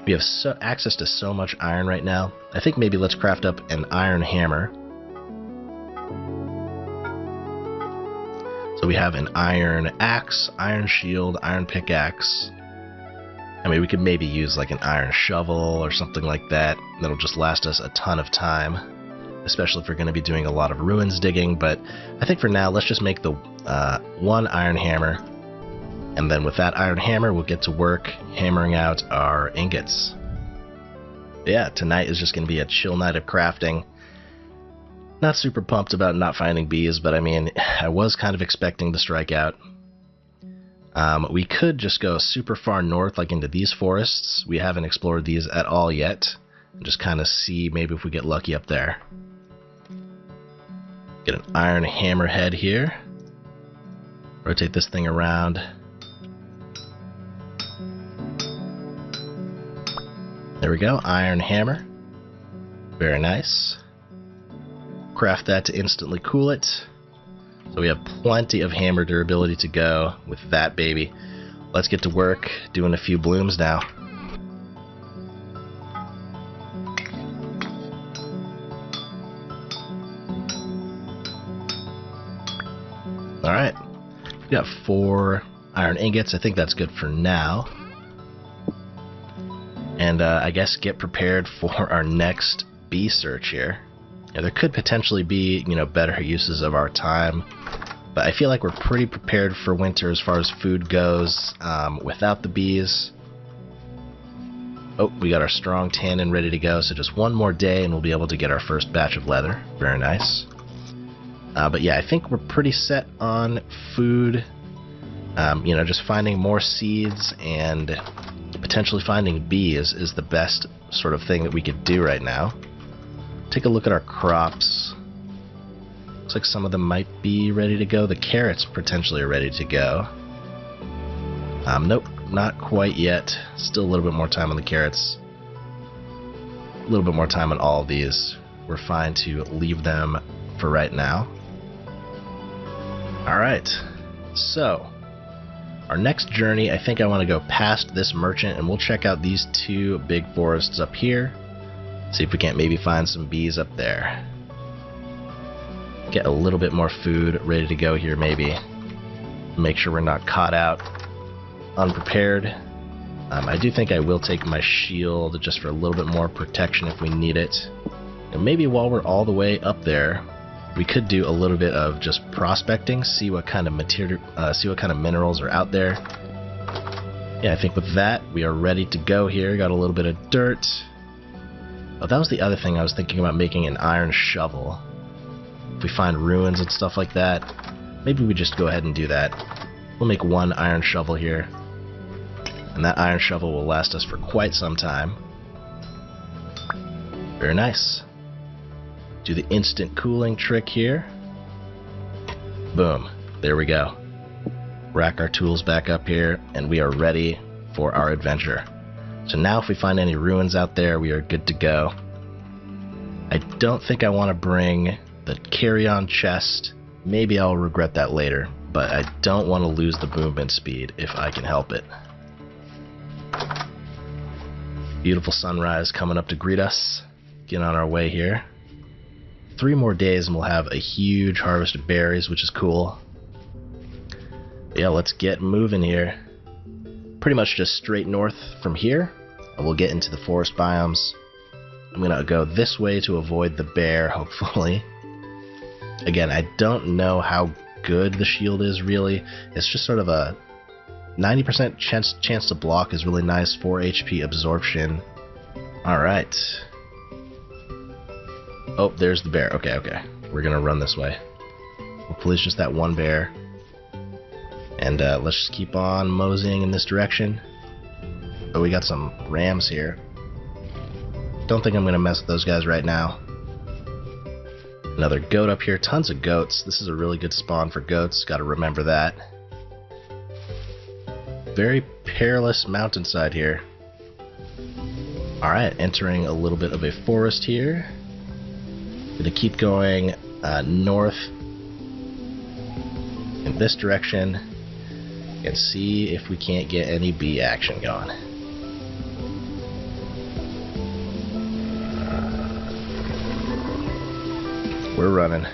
We have access to so much iron right now. I think maybe let's craft up an iron hammer. So we have an iron axe, iron shield, iron pickaxe. I mean, we could maybe use like an iron shovel or something like that. That'll just last us a ton of time, especially if we're going to be doing a lot of ruins digging. But I think for now, let's just make the 1 iron hammer. And then with that iron hammer, we'll get to work hammering out our ingots. But yeah, tonight is just going to be a chill night of crafting. Not super pumped about not finding bees, but I mean, I was kind of expecting to strike out. We could just go super far north, like into these forests. We haven't explored these at all yet. And just kind of see maybe if we get lucky up there. Get an iron hammerhead here. Rotate this thing around. There we go, iron hammer. Very nice. Craft that to instantly cool it. So we have plenty of hammer durability to go with that baby. Let's get to work doing a few blooms now. Alright, we got 4 iron ingots. I think that's good for now. And I guess get prepared for our next bee search here. Yeah, there could potentially be, better uses of our time, but I feel like we're pretty prepared for winter as far as food goes without the bees. Oh, we got our strong tannin ready to go, so just 1 more day and we'll be able to get our first batch of leather. Very nice. But yeah, I think we're pretty set on food. Just finding more seeds and potentially finding bees is the best sort of thing that we could do right now. Take a look at our crops. Looks like some of them might be ready to go. The carrots potentially are ready to go. Nope, not quite yet. Still a little bit more time on the carrots. A little bit more time on all of these. We're fine to leave them for right now. Alright, so our next journey, I think I want to go past this merchant and we'll check out these 2 big forests up here. See if we can't maybe find some bees up there. Get a little bit more food ready to go here maybe. Make sure we're not caught out unprepared. I do think I will take my shield just for a little bit more protection if we need it. And maybe while we're all the way up there, we could do a little bit of just prospecting, see what kind of material, see what kind of minerals are out there. Yeah, I think with that, we are ready to go here. Got a little bit of dirt. Oh, that was the other thing I was thinking about, making an iron shovel. If we find ruins and stuff like that, maybe we just go ahead and do that. We'll make one iron shovel here. And that iron shovel will last us for quite some time. Very nice. Do the instant cooling trick here. Boom. There we go. Rack our tools back up here, and we are ready for our adventure. So now if we find any ruins out there, we are good to go. I don't think I want to bring the carry-on chest. Maybe I'll regret that later, but I don't want to lose the movement speed if I can help it. Beautiful sunrise coming up to greet us. Get on our way here. 3 more days and we'll have a huge harvest of berries, which is cool. Yeah, let's get moving here. Pretty much just straight north from here, and we'll get into the forest biomes. I'm gonna go this way to avoid the bear, hopefully. Again, I don't know how good the shield is, really. It's just sort of a 90% chance to block is really nice, 4 HP absorption. Alright. Oh, there's the bear. Okay, okay. We're gonna run this way. Hopefully it's just that one bear. And let's just keep on moseying in this direction. Oh, we got some rams here. Don't think I'm gonna mess with those guys right now. Another goat up here. Tons of goats. This is a really good spawn for goats. Gotta remember that. Very perilous mountainside here. Alright, entering a little bit of a forest here. Gonna keep going north in this direction and see if we can't get any bee action going. We're running.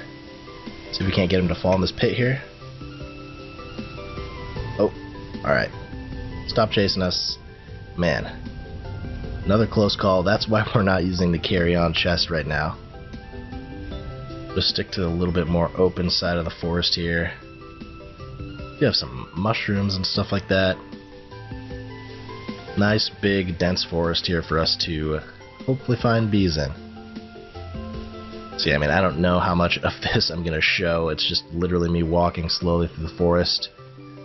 See if we can't get him to fall in this pit here. Oh, alright. Stop chasing us. Man. Another close call. That's why we're not using the carry-on chest right now. Just stick to a little bit more open side of the forest here. You have some mushrooms and stuff like that. Nice, big, dense forest here for us to hopefully find bees in. See, I mean, I don't know how much of this I'm going to show. It's just literally me walking slowly through the forest,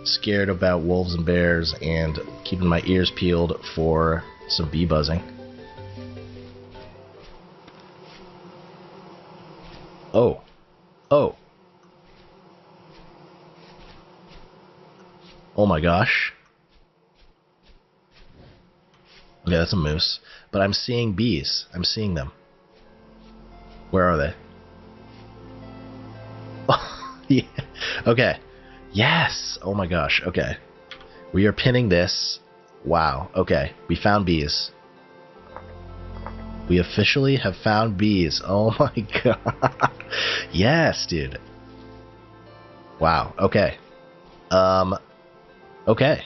scared about wolves and bears, and keeping my ears peeled for some bee buzzing. Oh. Oh. Oh my gosh. Okay, that's a moose. But I'm seeing bees. I'm seeing them. Where are they? Oh, yeah. Okay. Yes! Oh my gosh. Okay. We are pinning this. Wow. Okay. We found bees. We officially have found bees. Oh my god. Yes, dude. Wow. Okay. Okay.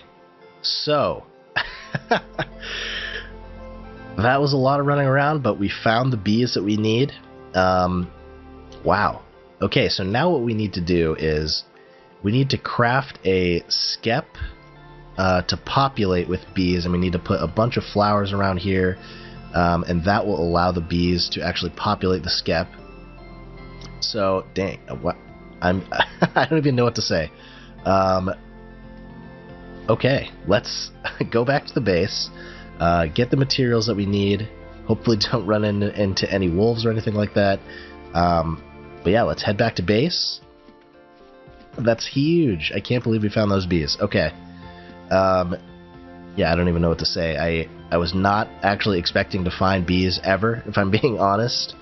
So. That was a lot of running around, but we found the bees that we need. Wow. Okay, so now what we need to do is we need to craft a skep to populate with bees, and we need to put a bunch of flowers around here. And that will allow the bees to actually populate the skep. So, dang, what? I don't even know what to say. Okay, let's go back to the base, get the materials that we need. Hopefully, don't run into any wolves or anything like that. But yeah, let's head back to base. That's huge! I can't believe we found those bees. Okay. Yeah, I don't even know what to say. I was not actually expecting to find bees ever, if I'm being honest.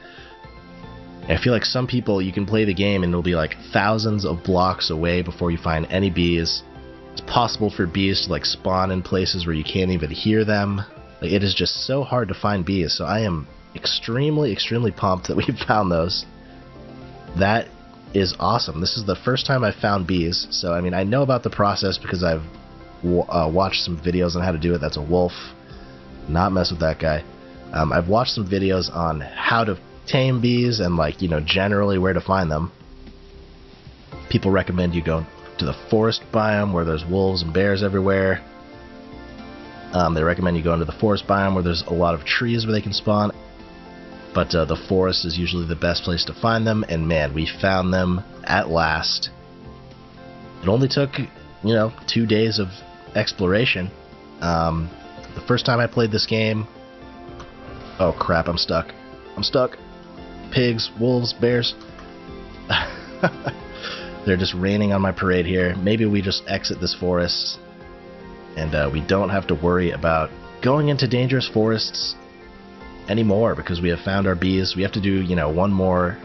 I feel like some people, you can play the game and it'll be like thousands of blocks away before you find any bees. It's possible for bees to like spawn in places where you can't even hear them. Like, it is just so hard to find bees, so I am extremely, extremely pumped that we found those. That is awesome. This is the first time I've found bees, so I mean, I know about the process because I've watched some videos on how to do it. That's a wolf. Not mess with that guy. I've watched some videos on how to tame bees and, like, you know, generally where to find them. People recommend you go to the forest biome where there's wolves and bears everywhere. They recommend you go into the forest biome where there's a lot of trees where they can spawn. But the forest is usually the best place to find them, and man, we found them at last. It only took, you know, 2 days of exploration. The first time I played this game... Oh crap, I'm stuck. I'm stuck. Pigs, wolves, bears. They're just raining on my parade here. Maybe we just exit this forest, and we don't have to worry about going into dangerous forests anymore because we have found our bees. We have to do, you know, one more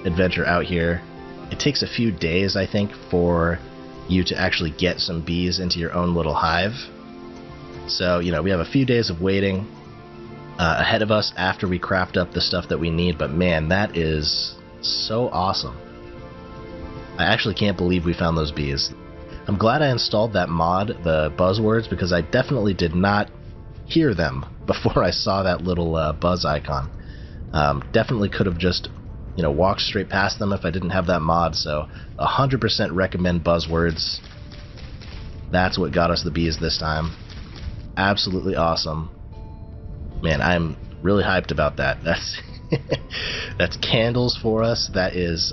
adventure out here. It takes a few days, I think, for you to actually get some bees into your own little hive. So, you know, we have a few days of waiting ahead of us after we craft up the stuff that we need, but man, that is so awesome. I actually can't believe we found those bees. I'm glad I installed that mod, the buzzwords, because I definitely did not hear them before I saw that little buzz icon. Definitely could have just, you know, walked straight past them if I didn't have that mod, so 100% recommend buzzwords. That's what got us the bees this time. Absolutely awesome. Man, I'm really hyped about that. That's candles for us. That is,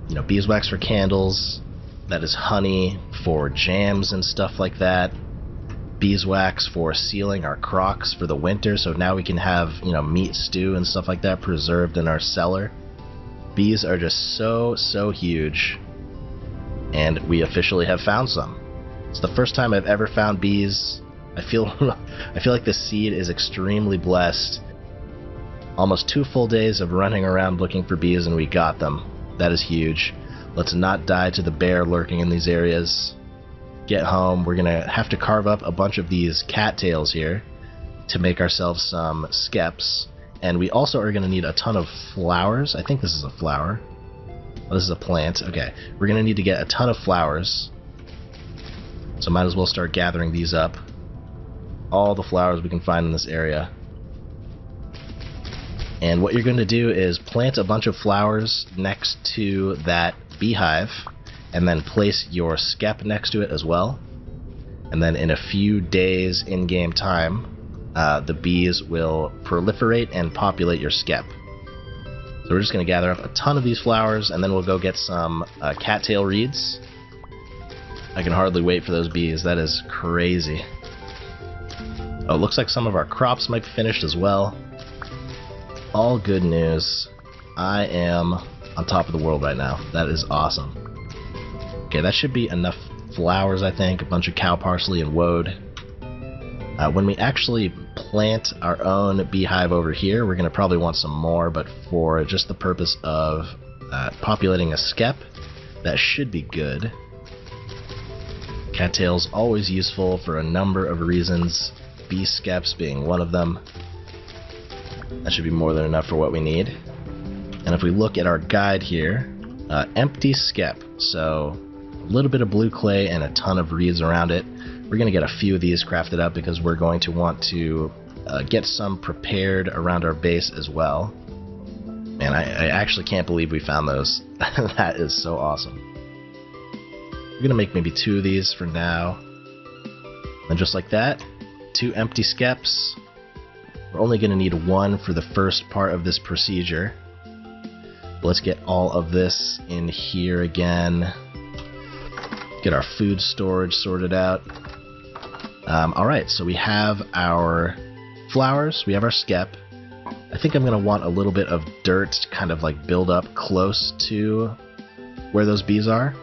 you know, beeswax for candles. That is honey for jams and stuff like that. Beeswax for sealing our crocks for the winter, so now we can have, you know, meat stew and stuff like that preserved in our cellar. Bees are just so huge, and we officially have found some. It's the first time I've ever found bees. I feel like the seed is extremely blessed. Almost 2 full days of running around looking for bees, and we got them. That is huge. Let's not die to the bear lurking in these areas. Get home. We're gonna have to carve up a bunch of these cattails here to make ourselves some skeps, and we also are gonna need a ton of flowers. I think this is a flower. Oh, this is a plant. Okay, we're gonna need to get a ton of flowers, so might as well start gathering these up. All the flowers we can find in this area. And what you're going to do is plant a bunch of flowers next to that beehive, and then place your skep next to it as well. And then in a few days in-game time, the bees will proliferate and populate your skep. So we're just going to gather up a ton of these flowers, and then we'll go get some cattail reeds. I can hardly wait for those bees. That is crazy. Oh, it looks like some of our crops might be finished as well. All good news. I am on top of the world right now. That is awesome. Okay, that should be enough flowers, I think. A bunch of cow parsley and woad. When we actually plant our own beehive over here, we're going to probably want some more, but for just the purpose of populating a skep, that should be good. Cattails always useful for a number of reasons, bee skeps being one of them. That should be more than enough for what we need. And if we look at our guide here, empty skep, so a little bit of blue clay and a ton of reeds around it. We're going to get a few of these crafted up because we're going to want to get some prepared around our base as well. Man, I actually can't believe we found those. That is so awesome. We're going to make maybe 2 of these for now. And just like that, 2 empty skeps. We're only going to need 1 for the first part of this procedure. Let's get all of this in here again. Get our food storage sorted out. Alright, so we have our flowers, we have our skep. I think I'm going to want a little bit of dirt to kind of like build up close to where those bees are.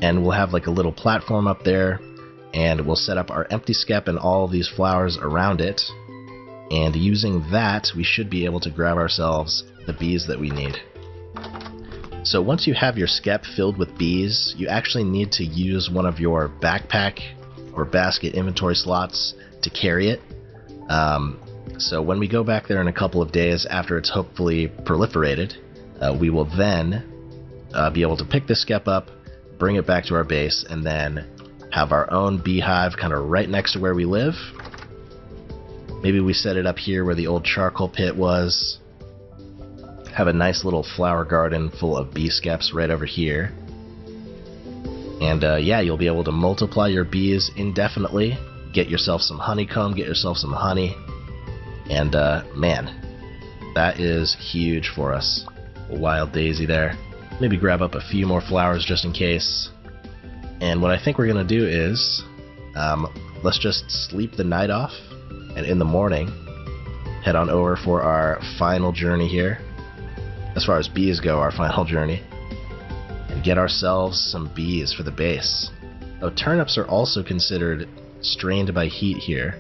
And we'll have like a little platform up there, and we'll set up our empty skep and all of these flowers around it. And using that, we should be able to grab ourselves the bees that we need. So once you have your skep filled with bees, you actually need to use one of your backpack or basket inventory slots to carry it. So when we go back there in a couple of days after it's hopefully proliferated, we will then be able to pick the skep up, bring it back to our base, and then have our own beehive kind of right next to where we live. Maybe we set it up here where the old charcoal pit was. Have a nice little flower garden full of bee skeps right over here. And yeah, you'll be able to multiply your bees indefinitely. Get yourself some honeycomb, get yourself some honey. And man, that is huge for us. A wild daisy there. Maybe grab up a few more flowers just in case. And what I think we're going to do is, let's just sleep the night off. And in the morning, head on over for our final journey here. As far as bees go, our final journey. And get ourselves some bees for the base. Oh, turnips are also considered strained by heat here.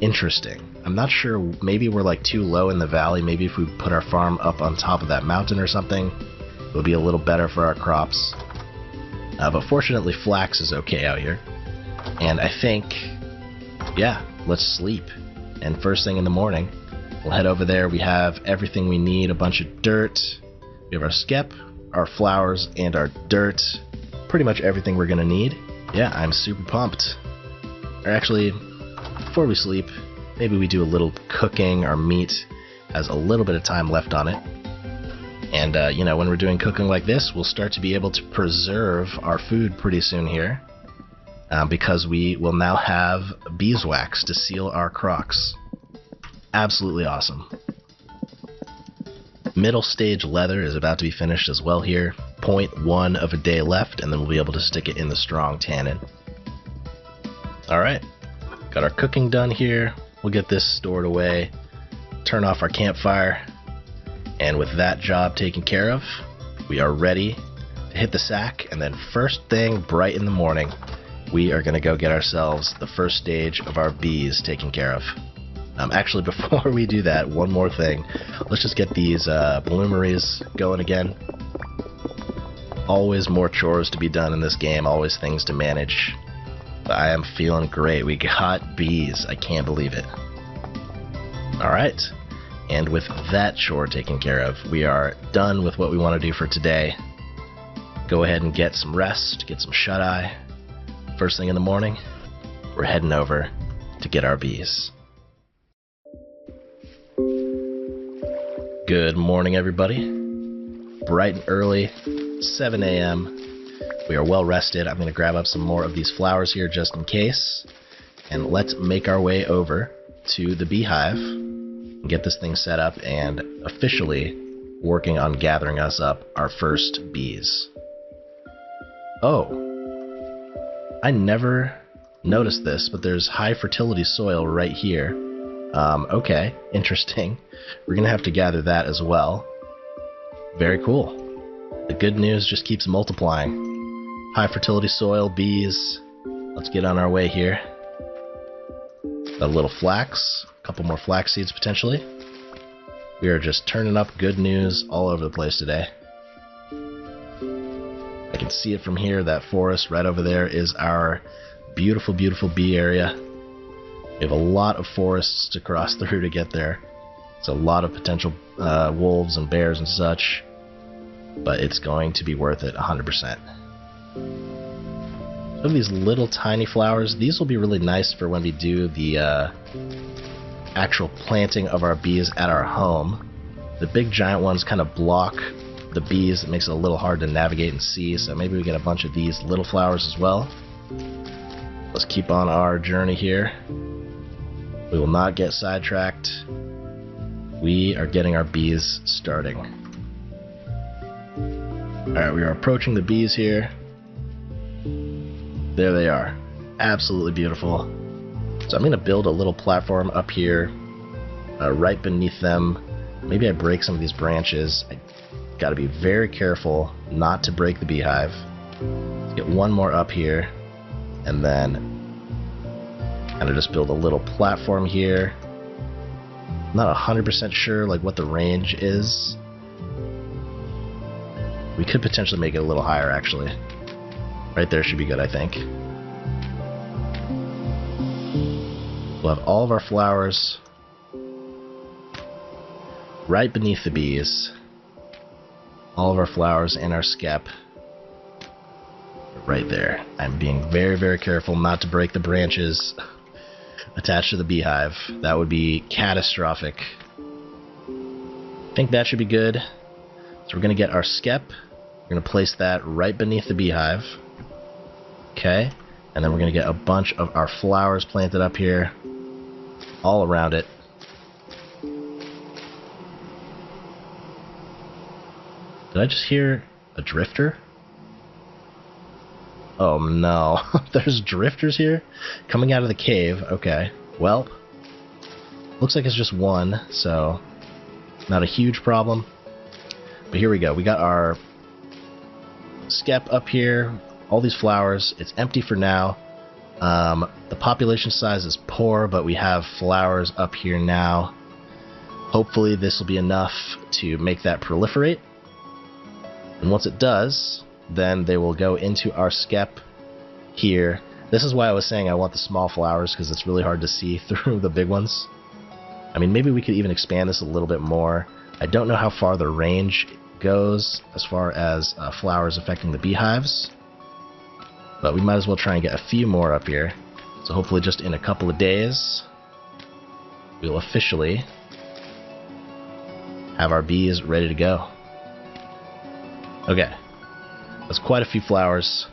Interesting. I'm not sure, maybe we're like too low in the valley. Maybe if we put our farm up on top of that mountain or something, it would be a little better for our crops. But fortunately flax is okay out here. And I think, yeah, let's sleep. And first thing in the morning, we'll head over there. We have everything we need, a bunch of dirt. We have our skep, our flowers, and our dirt. Pretty much everything we're going to need. Yeah, I'm super pumped. Or actually, before we sleep, maybe we do a little cooking. Our meat has a little bit of time left on it. And, you know, when we're doing cooking like this, we'll start to be able to preserve our food pretty soon here. Because we will now have beeswax to seal our crocks. Absolutely awesome. Middle stage leather is about to be finished as well here. 0.1 of a day left, and then we'll be able to stick it in the strong tannin. Alright, got our cooking done here. We'll get this stored away, turn off our campfire, and with that job taken care of, we are ready to hit the sack, and then first thing bright in the morning, we are going to go get ourselves the first stage of our bees taken care of. Actually, before we do that, one more thing. Let's just get these bloomeries going again. Always more chores to be done in this game, always things to manage. But I am feeling great. We got bees. I can't believe it. Alright, and with that chore taken care of, we are done with what we want to do for today. Go ahead and get some rest, get some shut-eye. First thing in the morning, we're heading over to get our bees. Good morning, everybody. Bright and early, 7 a.m. We are well rested. I'm going to grab up some more of these flowers here just in case. And let's make our way over to the beehive and get this thing set up and officially working on gathering us up our first bees. Oh. I never noticed this, but there's high fertility soil right here. Okay, interesting. We're going to have to gather that as well. Very cool. The good news just keeps multiplying. High fertility soil, bees. Let's get on our way here. A little flax, a couple more flax seeds potentially. We are just turning up good news all over the place today. I can see it from here. That forest right over there is our beautiful, beautiful bee area. We have a lot of forests to cross through to get there. It's a lot of potential wolves and bears and such, but it's going to be worth it 100%. Some of these little tiny flowers, these will be really nice for when we do the actual planting of our bees at our home. The big giant ones kind of block the bees. It makes it a little hard to navigate and see, so maybe we get a bunch of these little flowers as well. Let's keep on our journey here. We will not get sidetracked. We are getting our bees starting. Alright, we are approaching the bees here. There they are. Absolutely beautiful. So I'm going to build a little platform up here, right beneath them. Maybe I break some of these branches. I got to be very careful not to break the beehive. Let's get one more up here, and then kind of just build a little platform here. I'm not 100% sure like what the range is. We could potentially make it a little higher actually. Right there should be good, I think. We'll have all of our flowers right beneath the bees. All of our flowers and our skep right there. I'm being very, very careful not to break the branches attached to the beehive. That would be catastrophic. I think that should be good. So we're going to get our skep. We're going to place that right beneath the beehive. Okay. And then we're going to get a bunch of our flowers planted up here, all around it. Did I just hear a drifter? Oh no, there's drifters here coming out of the cave. Okay, well, looks like it's just one, so not a huge problem. But here we go. We got our skep up here, all these flowers. It's empty for now. The population size is poor, but we have flowers up here now. Hopefully this will be enough to make that proliferate. And once it does, then they will go into our skep here. This is why I was saying I want the small flowers, because it's really hard to see through the big ones. I mean, maybe we could even expand this a little bit more. I don't know how far the range goes as far as flowers affecting the beehives, but we might as well try and get a few more up here. So hopefully just in a couple of days, we'll officially have our bees ready to go. Okay. That's quite a few flowers.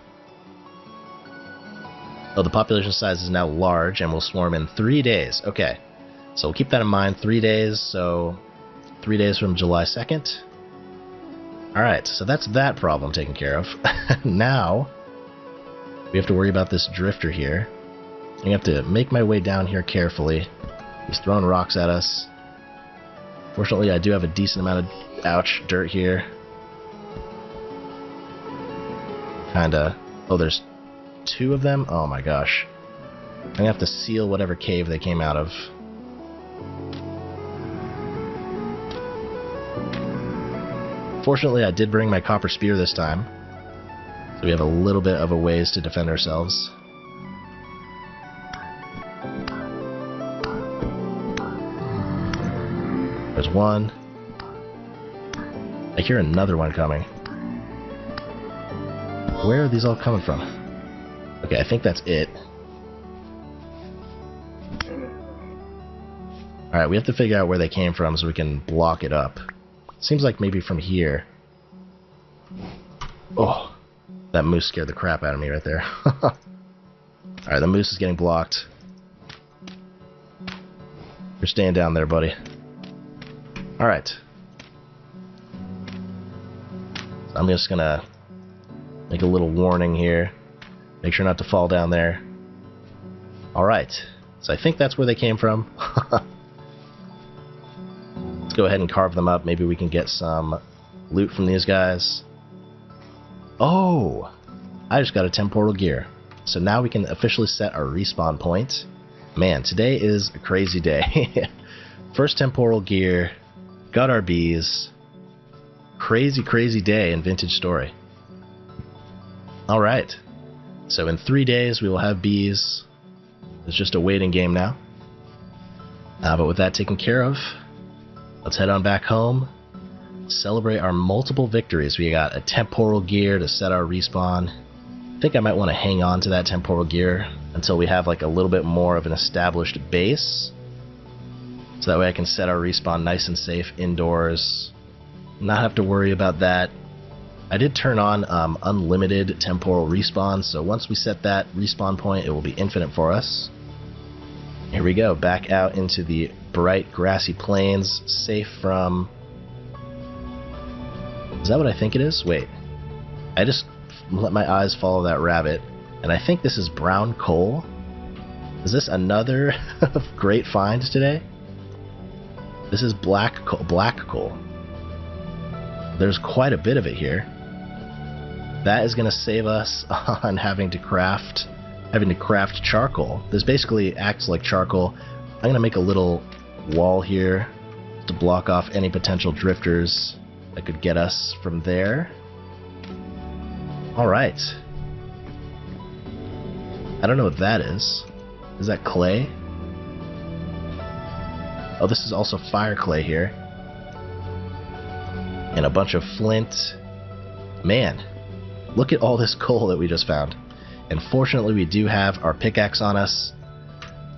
Oh, the population size is now large and will swarm in 3 days. Okay, so we'll keep that in mind. 3 days, so 3 days from July 2nd. Alright, so that's that problem taken care of. Now, we have to worry about this drifter here. I have to make my way down here carefully. He's throwing rocks at us. Fortunately, I do have a decent amount of, ouch, dirt here. Kinda. Oh, there's 2 of them? Oh my gosh. I'm gonna have to seal whatever cave they came out of. Fortunately, I did bring my copper spear this time, so we have a little bit of a ways to defend ourselves. There's one. I hear another one coming. Where are these all coming from? Okay, I think that's it. Alright, we have to figure out where they came from so we can block it up. Seems like maybe from here. Oh, that moose scared the crap out of me right there. Alright, the moose is getting blocked. You're staying down there, buddy. Alright. So I'm just gonna make a little warning here. Make sure not to fall down there. Alright, so I think that's where they came from. Let's go ahead and carve them up. Maybe we can get some loot from these guys. Oh! I just got a temporal gear. So now we can officially set our respawn point. Man, today is a crazy day. First temporal gear. Got our bees. Crazy, crazy day in Vintage Story. Alright, so in 3 days we will have bees. It's just a waiting game now. But with that taken care of, let's head on back home, celebrate our multiple victories. We got a temporal gear to set our respawn. I think I might want to hang on to that temporal gear until we have like a little bit more of an established base. So that way I can set our respawn nice and safe indoors, not have to worry about that. I did turn on unlimited temporal respawn, so once we set that respawn point, it will be infinite for us. Here we go, back out into the bright grassy plains, safe from... Is that what I think it is? Wait. I just let my eyes follow that rabbit, and I think this is brown coal. Is this another great find today? This is black coal. There's quite a bit of it here. That is going to save us on having to craft charcoal. This basically acts like charcoal. I'm going to make a little wall here to block off any potential drifters that could get us from there. Alright. I don't know what that is. Is that clay? Oh, this is also fire clay here. And a bunch of flint. Man, Look at all this coal that we just found. And fortunately we do have our pickaxe on us.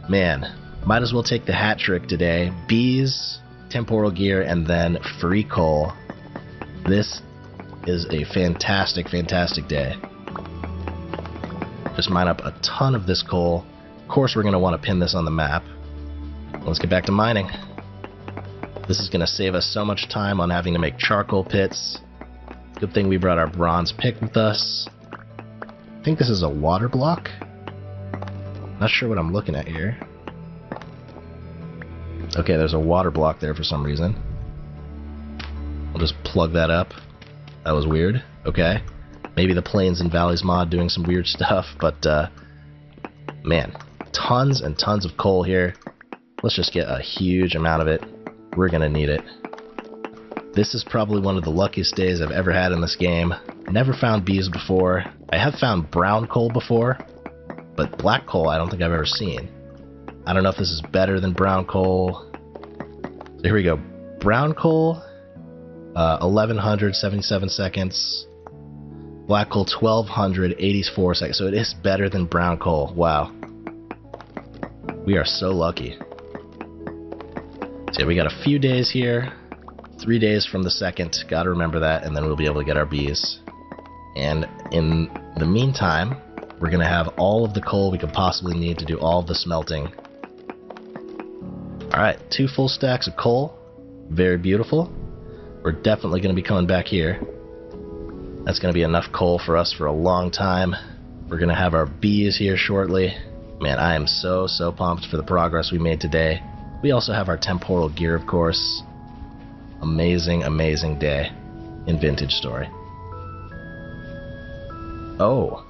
Man, might as well take the hat trick today. Bees, temporal gear, and then free coal. This is a fantastic, fantastic day. Just mine up a ton of this coal. Of course we're going to want to pin this on the map. Let's get back to mining. This is going to save us so much time on having to make charcoal pits. Good thing we brought our bronze pick with us. I think this is a water block. Not sure what I'm looking at here. Okay, there's a water block there for some reason. I'll just plug that up. That was weird. Okay. Maybe the Plains and Valleys mod doing some weird stuff, but man, tons and tons of coal here. Let's just get a huge amount of it. We're gonna need it. This is probably one of the luckiest days I've ever had in this game. Never found bees before. I have found brown coal before, but black coal I don't think I've ever seen. I don't know if this is better than brown coal. So here we go. Brown coal, 1177 seconds. Black coal, 1284 seconds. So it is better than brown coal. Wow. We are so lucky. So yeah, we got a few days here. 3 days from the second. Gotta remember that, and then we'll be able to get our bees. And in the meantime, we're gonna have all of the coal we could possibly need to do all of the smelting. Alright, 2 full stacks of coal. Very beautiful. We're definitely gonna be coming back here. That's gonna be enough coal for us for a long time. We're gonna have our bees here shortly. Man, I am so pumped for the progress we made today. We also have our temporal gear, of course. Amazing, amazing day in Vintage Story. Oh,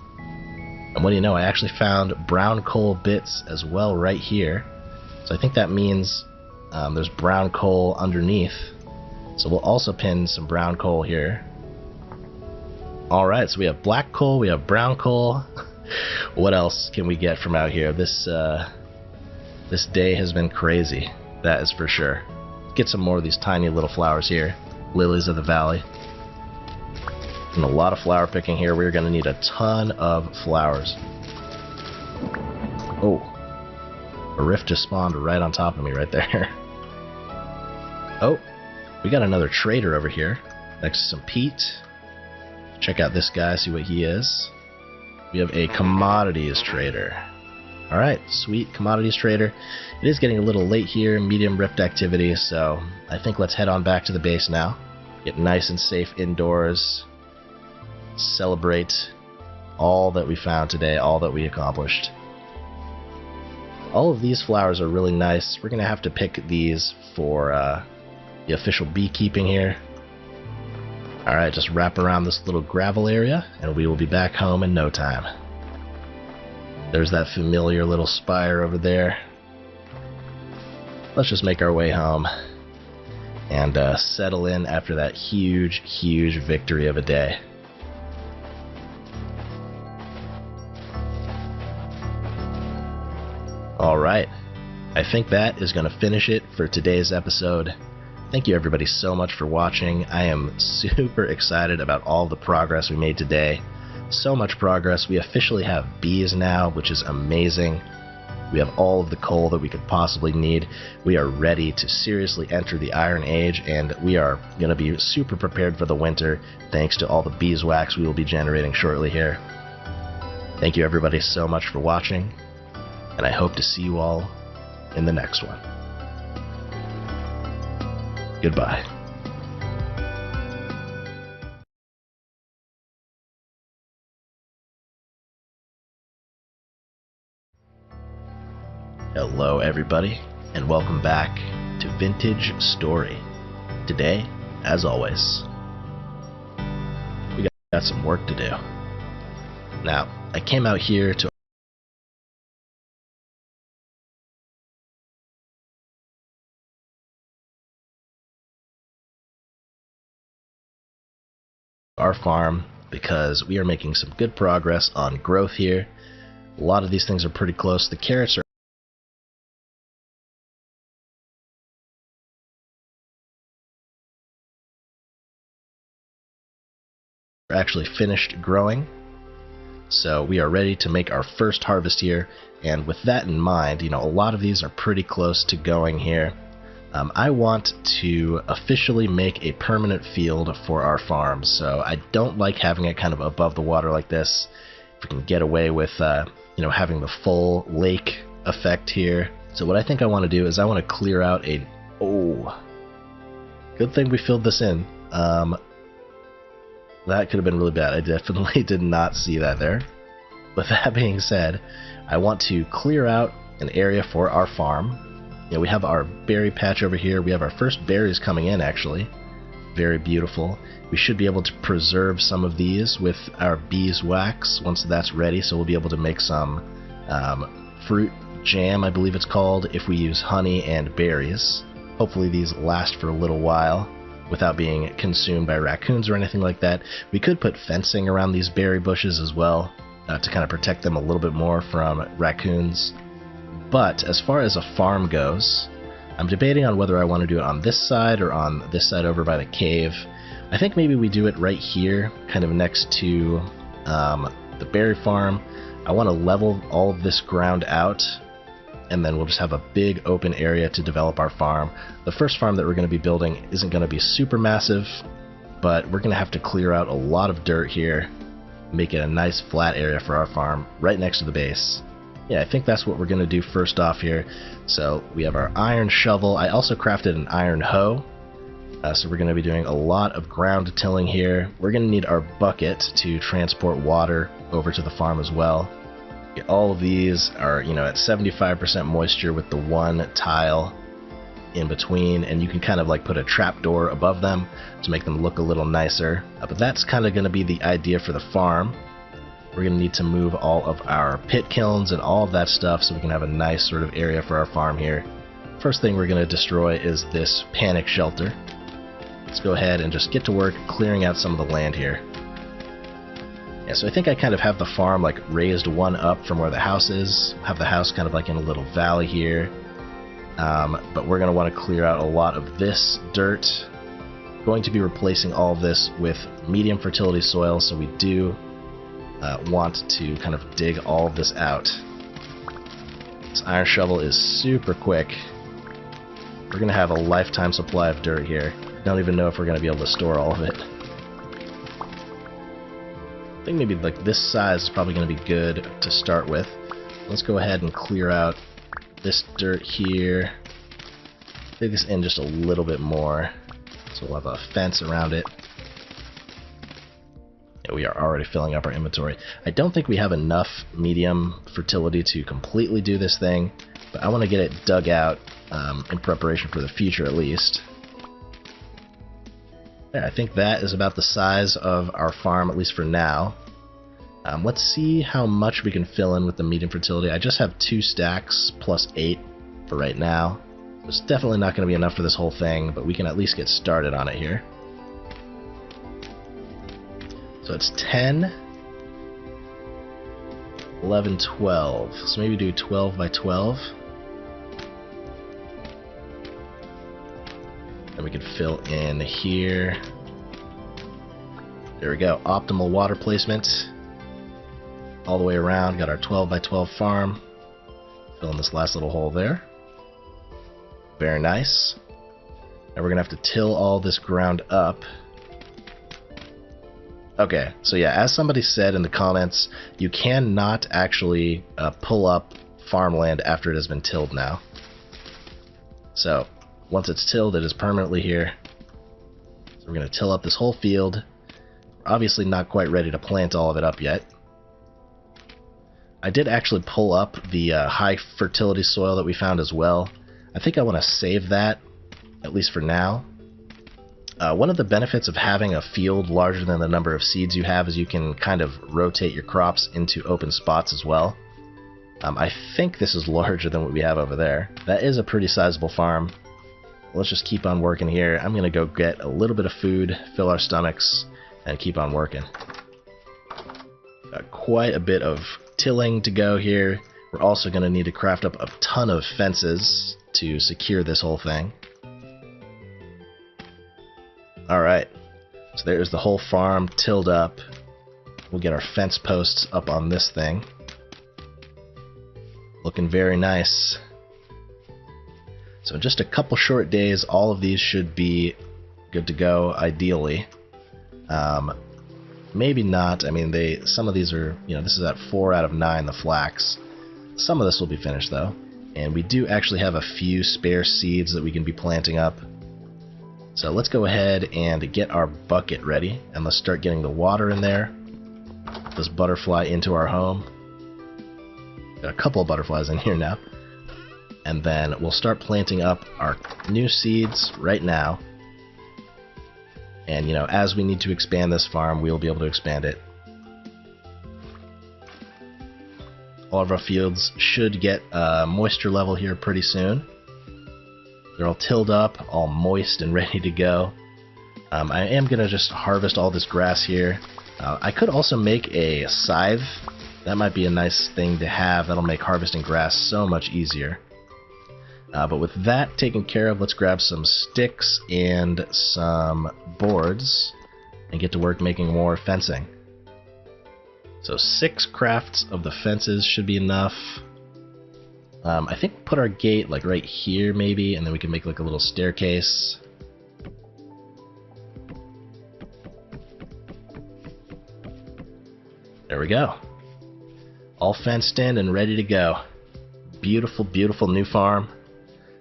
and what do you know, I actually found brown coal bits as well right here. So I think that means there's brown coal underneath. So we'll also pin some brown coal here. Alright, so we have black coal, we have brown coal. What else can we get from out here? This day has been crazy, that is for sure. Get some more of these tiny little flowers here. Lilies of the valley. And a lot of flower picking here. We're going to need a ton of flowers. Oh. A rift just spawned right on top of me right there. Oh. We got another trader over here. Next to some peat. Check out this guy, see what he is. We have a commodities trader. Alright, sweet commodities trader. It is getting a little late here, medium rift activity, so I think let's head on back to the base now. Get nice and safe indoors. Celebrate all that we found today, all that we accomplished. All of these flowers are really nice. We're going to have to pick these for the official beekeeping here. Alright, just wrap around this little gravel area, and we will be back home in no time. There's that familiar little spire over there. Let's just make our way home and settle in after that huge, huge victory of a day. Alright, I think that is going to finish it for today's episode. Thank you everybody so much for watching. I am super excited about all the progress we made today. So much progress. We officially have bees now, which is amazing. We have all of the coal that we could possibly need. We are ready to seriously enter the Iron Age, and we are going to be super prepared for the winter thanks to all the beeswax we will be generating shortly here. Thank you everybody so much for watching, and I hope to see you all in the next one. Goodbye. Hello everybody, and welcome back to Vintage Story. Today, as always, we got some work to do. Now, I came out here to our farm because we are making some good progress on growth here. A lot of these things are pretty close. The carrots are We're actually finished growing, so we are ready to make our first harvest here. And with that in mind, you know, a lot of these are pretty close to going here. I want to officially make a permanent field for our farm, so I don't like having it kind of above the water like this. If we can get away with, you know, having the full lake effect here. So what I think I want to do is I want to clear out a... Oh, good thing we filled this in. That could have been really bad. I definitely did not see that there. With that being said, I want to clear out an area for our farm. You know, we have our berry patch over here. We have our first berries coming in, actually. Very beautiful. We should be able to preserve some of these with our beeswax once that's ready, so we'll be able to make some fruit jam, I believe it's called, if we use honey and berries. Hopefully these last for a little while without being consumed by raccoons or anything like that. We could put fencing around these berry bushes as well to kind of protect them a little bit more from raccoons. But as far as a farm goes, I'm debating on whether I want to do it on this side or on this side over by the cave. I think maybe we do it right here, kind of next to the berry farm. I want to level all of this ground out, and then we'll just have a big open area to develop our farm. The first farm that we're going to be building isn't going to be super massive, but we're going to have to clear out a lot of dirt here, make it a nice flat area for our farm right next to the base. Yeah, I think that's what we're going to do first off here. So we have our iron shovel. I also crafted an iron hoe. So we're going to be doing a lot of ground tilling here. We're going to need our bucket to transport water over to the farm as well. All of these are, you know, at 75% moisture with the one tile in between, and you can kind of like put a trapdoor above them to make them look a little nicer. But that's kind of going to be the idea for the farm. We're going to need to move all of our pit kilns and all of that stuff so we can have a nice sort of area for our farm here. First thing we're going to destroy is this panic shelter. Let's go ahead and just get to work clearing out some of the land here. Yeah, so I think I kind of have the farm like raised one up from where the house is. Have the house kind of like in a little valley here. But we're going to want to clear out a lot of this dirt. Going to be replacing all of this with medium fertility soil, so we do want to kind of dig all of this out. This iron shovel is super quick. We're going to have a lifetime supply of dirt here. Don't even know if we're going to be able to store all of it. I think maybe like this size is probably going to be good to start with. Let's go ahead and clear out this dirt here. Dig this in just a little bit more, so we'll have a fence around it. Yeah, we are already filling up our inventory. I don't think we have enough medium fertility to completely do this thing, but I want to get it dug out in preparation for the future at least. Yeah, I think that is about the size of our farm, at least for now. Let's see how much we can fill in with the medium fertility. I just have 2 stacks plus 8 for right now. It's definitely not going to be enough for this whole thing, but we can at least get started on it here. So it's 10, 11, 12. So maybe do 12 by 12. Then we could fill in here. There we go. Optimal water placement. All the way around. Got our 12 by 12 farm. Fill in this last little hole there. Very nice. Now we're going to have to till all this ground up. Okay, so yeah, as somebody said in the comments, you cannot actually pull up farmland after it has been tilled now. So, once it's tilled, it is permanently here. So we're going to till up this whole field. We're obviously not quite ready to plant all of it up yet. I did actually pull up the high fertility soil that we found as well. I think I want to save that, at least for now. One of the benefits of having a field larger than the number of seeds you have is you can kind of rotate your crops into open spots as well. I think this is larger than what we have over there. That is a pretty sizable farm. Let's just keep on working here. I'm going to go get a little bit of food, fill our stomachs, and keep on working. Got quite a bit of tilling to go here. We're also going to need to craft up a ton of fences to secure this whole thing. Alright, So there's the whole farm tilled up. We'll get our fence posts up on this thing. Looking very nice. So in just a couple short days, all of these should be good to go, ideally. Maybe not. I mean, some of these are, this is at 4 out of 9, the flax. Some of this will be finished, though. And we do actually have a few spare seeds that we can be planting up. So let's go ahead and get our bucket ready, and let's start getting the water in there. This butterfly into our home. Got a couple of butterflies in here now. And then we'll start planting up our new seeds right now. And, as we need to expand this farm, we'll be able to expand it. All of our fields should get a moisture level here pretty soon. They're all tilled up, all moist and ready to go. I am going to just harvest all this grass here. I could also make a scythe. That might be a nice thing to have. That'll make harvesting grass so much easier. But with that taken care of, let's grab some sticks and some boards and get to work making more fencing. So 6 crafts of the fences should be enough. I think put our gate like right here maybe, and then we can make like a little staircase. There we go. All fenced in and ready to go. Beautiful, beautiful new farm.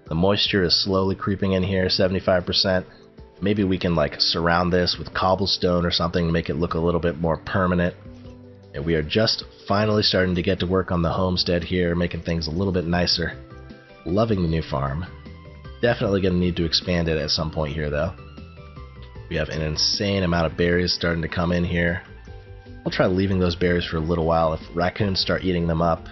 The moisture is slowly creeping in here, 75%. Maybe we can like surround this with cobblestone or something to make it look a little bit more permanent. And we are just finally starting to get to work on the homestead here, making things a little bit nicer. Loving the new farm. Definitely going to need to expand it at some point here though. We have an insane amount of berries starting to come in here. I'll try leaving those berries for a little while. If raccoons start eating them up,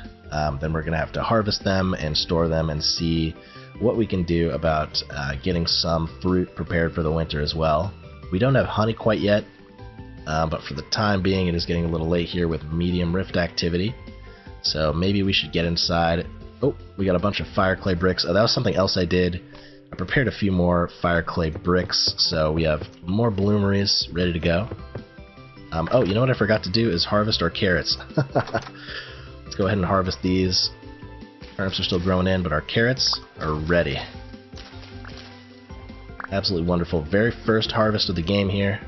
then we're going to have to harvest them and store them and see what we can do about getting some fruit prepared for the winter as well. We don't have honey quite yet, but for the time being it is getting a little late here with medium rift activity. So maybe we should get inside. Oh, we got a bunch of fire clay bricks. Oh, that was something else I did. I prepared a few more fire clay bricks, so we have more bloomeries ready to go. Oh, you know what I forgot to do is harvest our carrots. Let's go ahead and harvest these. Turnips are still growing in, but our carrots are ready. Absolutely wonderful. Very first harvest of the game here.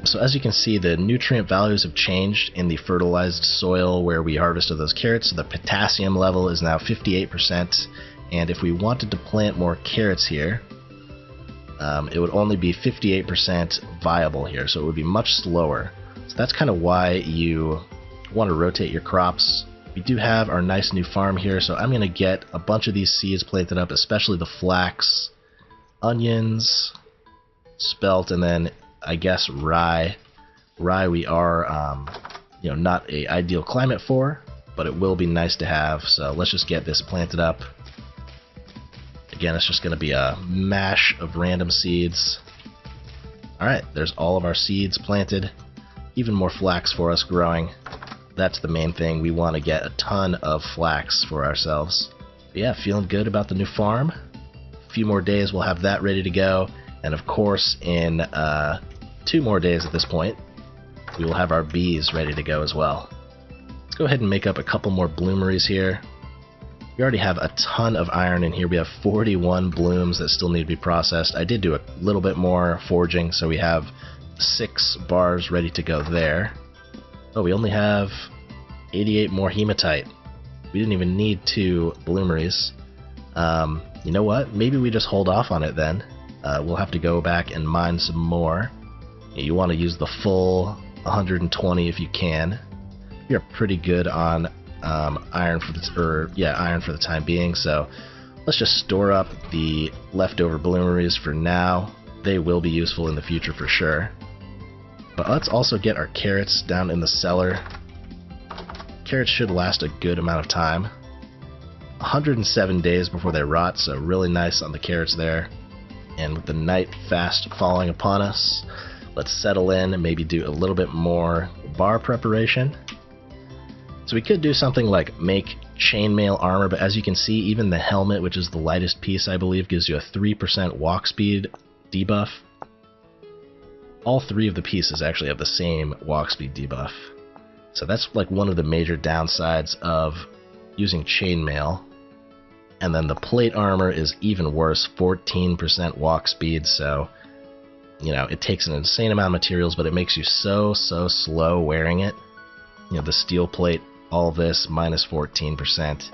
So as you can see, the nutrient values have changed in the fertilized soil where we harvested those carrots. So the potassium level is now 58%, and if we wanted to plant more carrots here, it would only be 58% viable here, so it would be much slower. So that's kind of why you want to rotate your crops. We do have our nice new farm here, so I'm going to get a bunch of these seeds planted up, especially the flax, onions, spelt, and then I guess rye. Rye we are, not a ideal climate for, but it will be nice to have, so let's just get this planted up. Again, it's just going to be a mash of random seeds. Alright, there's all of our seeds planted. Even more flax for us growing. That's the main thing. We want to get a ton of flax for ourselves. But yeah, feeling good about the new farm. A few more days we'll have that ready to go. And of course, in 2 more days at this point, we will have our bees ready to go as well. Let's go ahead and make up a couple more bloomeries here. We already have a ton of iron in here. We have 41 blooms that still need to be processed. I did do a little bit more forging, so we have 6 bars ready to go there. Oh, we only have 88 more hematite. We didn't even need 2 bloomeries. You know what? Maybe we just hold off on it then. We'll have to go back and mine some more. You want to use the full 120 if you can. You're pretty good on iron for the time being, so let's just store up the leftover bloomeries for now. They will be useful in the future for sure. But let's also get our carrots down in the cellar. Carrots should last a good amount of time. 107 days before they rot, so really nice on the carrots there. And with the night fast falling upon us, let's settle in and maybe do a little bit more bar preparation. So we could do something like make chainmail armor, but as you can see, even the helmet, which is the lightest piece I believe, gives you a 3% walk speed debuff. all 3 of the pieces actually have the same walk speed debuff. So that's like one of the major downsides of using chainmail. And then the plate armor is even worse, 14% walk speed, so you know, it takes an insane amount of materials, but it makes you so slow wearing it. You know, the steel plate, all this, minus 14%.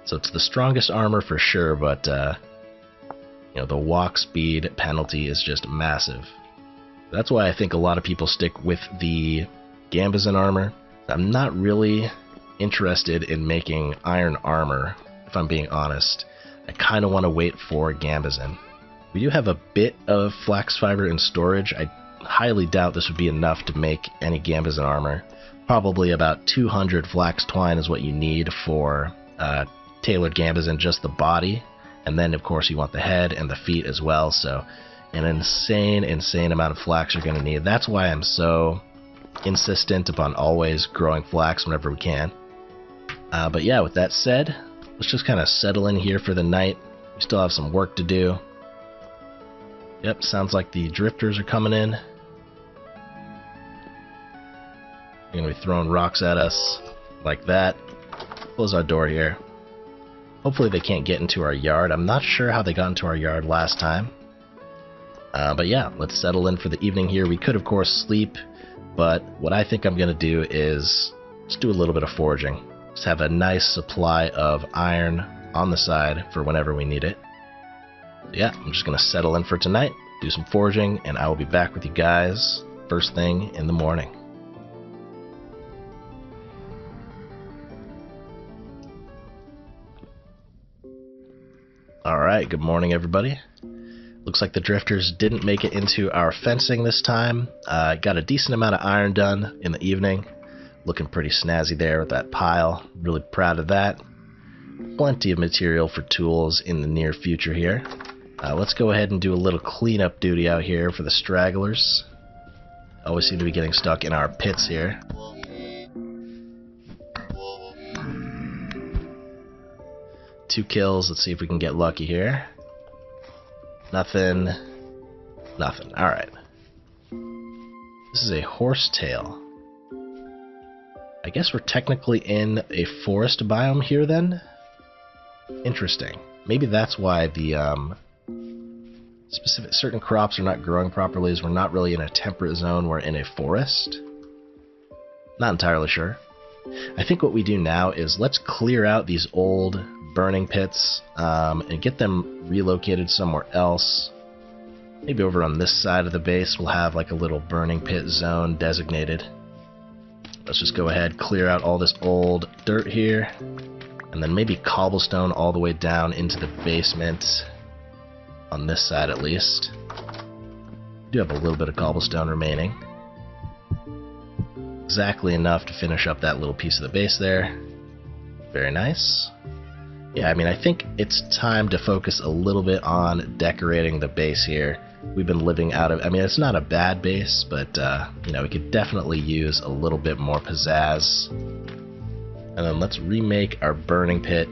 So it's the strongest armor for sure, but, you know, the walk speed penalty is just massive. That's why I think a lot of people stick with the Gambazin armor. I'm not really interested in making iron armor, if I'm being honest. I kind of want to wait for Gambazin. We do have a bit of flax fiber in storage. I highly doubt this would be enough to make any Gambazin armor. Probably about 200 flax twine is what you need for tailored Gambazin, just the body. And then, of course, you want the head and the feet as well. So an insane amount of flax you're going to need. That's why I'm so insistent upon always growing flax whenever we can. But yeah, with that said, let's just kind of settle in here for the night. We still have some work to do. Yep, sounds like the drifters are coming in. They're going to be throwing rocks at us like that. Close our door here. Hopefully they can't get into our yard. I'm not sure how they got into our yard last time. But yeah, let's settle in for the evening here. We could, of course, sleep, but what I think I'm going to do is just do a little bit of foraging. Just have a nice supply of iron on the side for whenever we need it. Yeah, I'm just going to settle in for tonight, do some foraging, and I will be back with you guys first thing in the morning. Alright, good morning everybody. Looks like the drifters didn't make it into our fencing this time. Got a decent amount of iron done in the evening. Looking pretty snazzy there with that pile. Really proud of that. Plenty of material for tools in the near future here. Let's go ahead and do a little cleanup duty out here for the stragglers. Always seem to be getting stuck in our pits here. Two kills. Let's see if we can get lucky here. Nothing. Nothing. Alright. This is a horsetail. I guess we're technically in a forest biome here then? Interesting. Maybe that's why the certain crops are not growing properly, is we're not really in a temperate zone, we're in a forest. Not entirely sure. I think what we do now is let's clear out these old burning pits and get them relocated somewhere else. Maybe over on this side of the base we'll have like a little burning pit zone designated. Let's just go ahead, clear out all this old dirt here, and then maybe cobblestone all the way down into the basement, on this side at least. We do have a little bit of cobblestone remaining. Exactly enough to finish up that little piece of the base there. Very nice. Yeah, I mean, I think it's time to focus a little bit on decorating the base here. We've been living out of, I mean, it's not a bad base, but, you know, we could definitely use a little bit more pizzazz. And then let's remake our burning pit.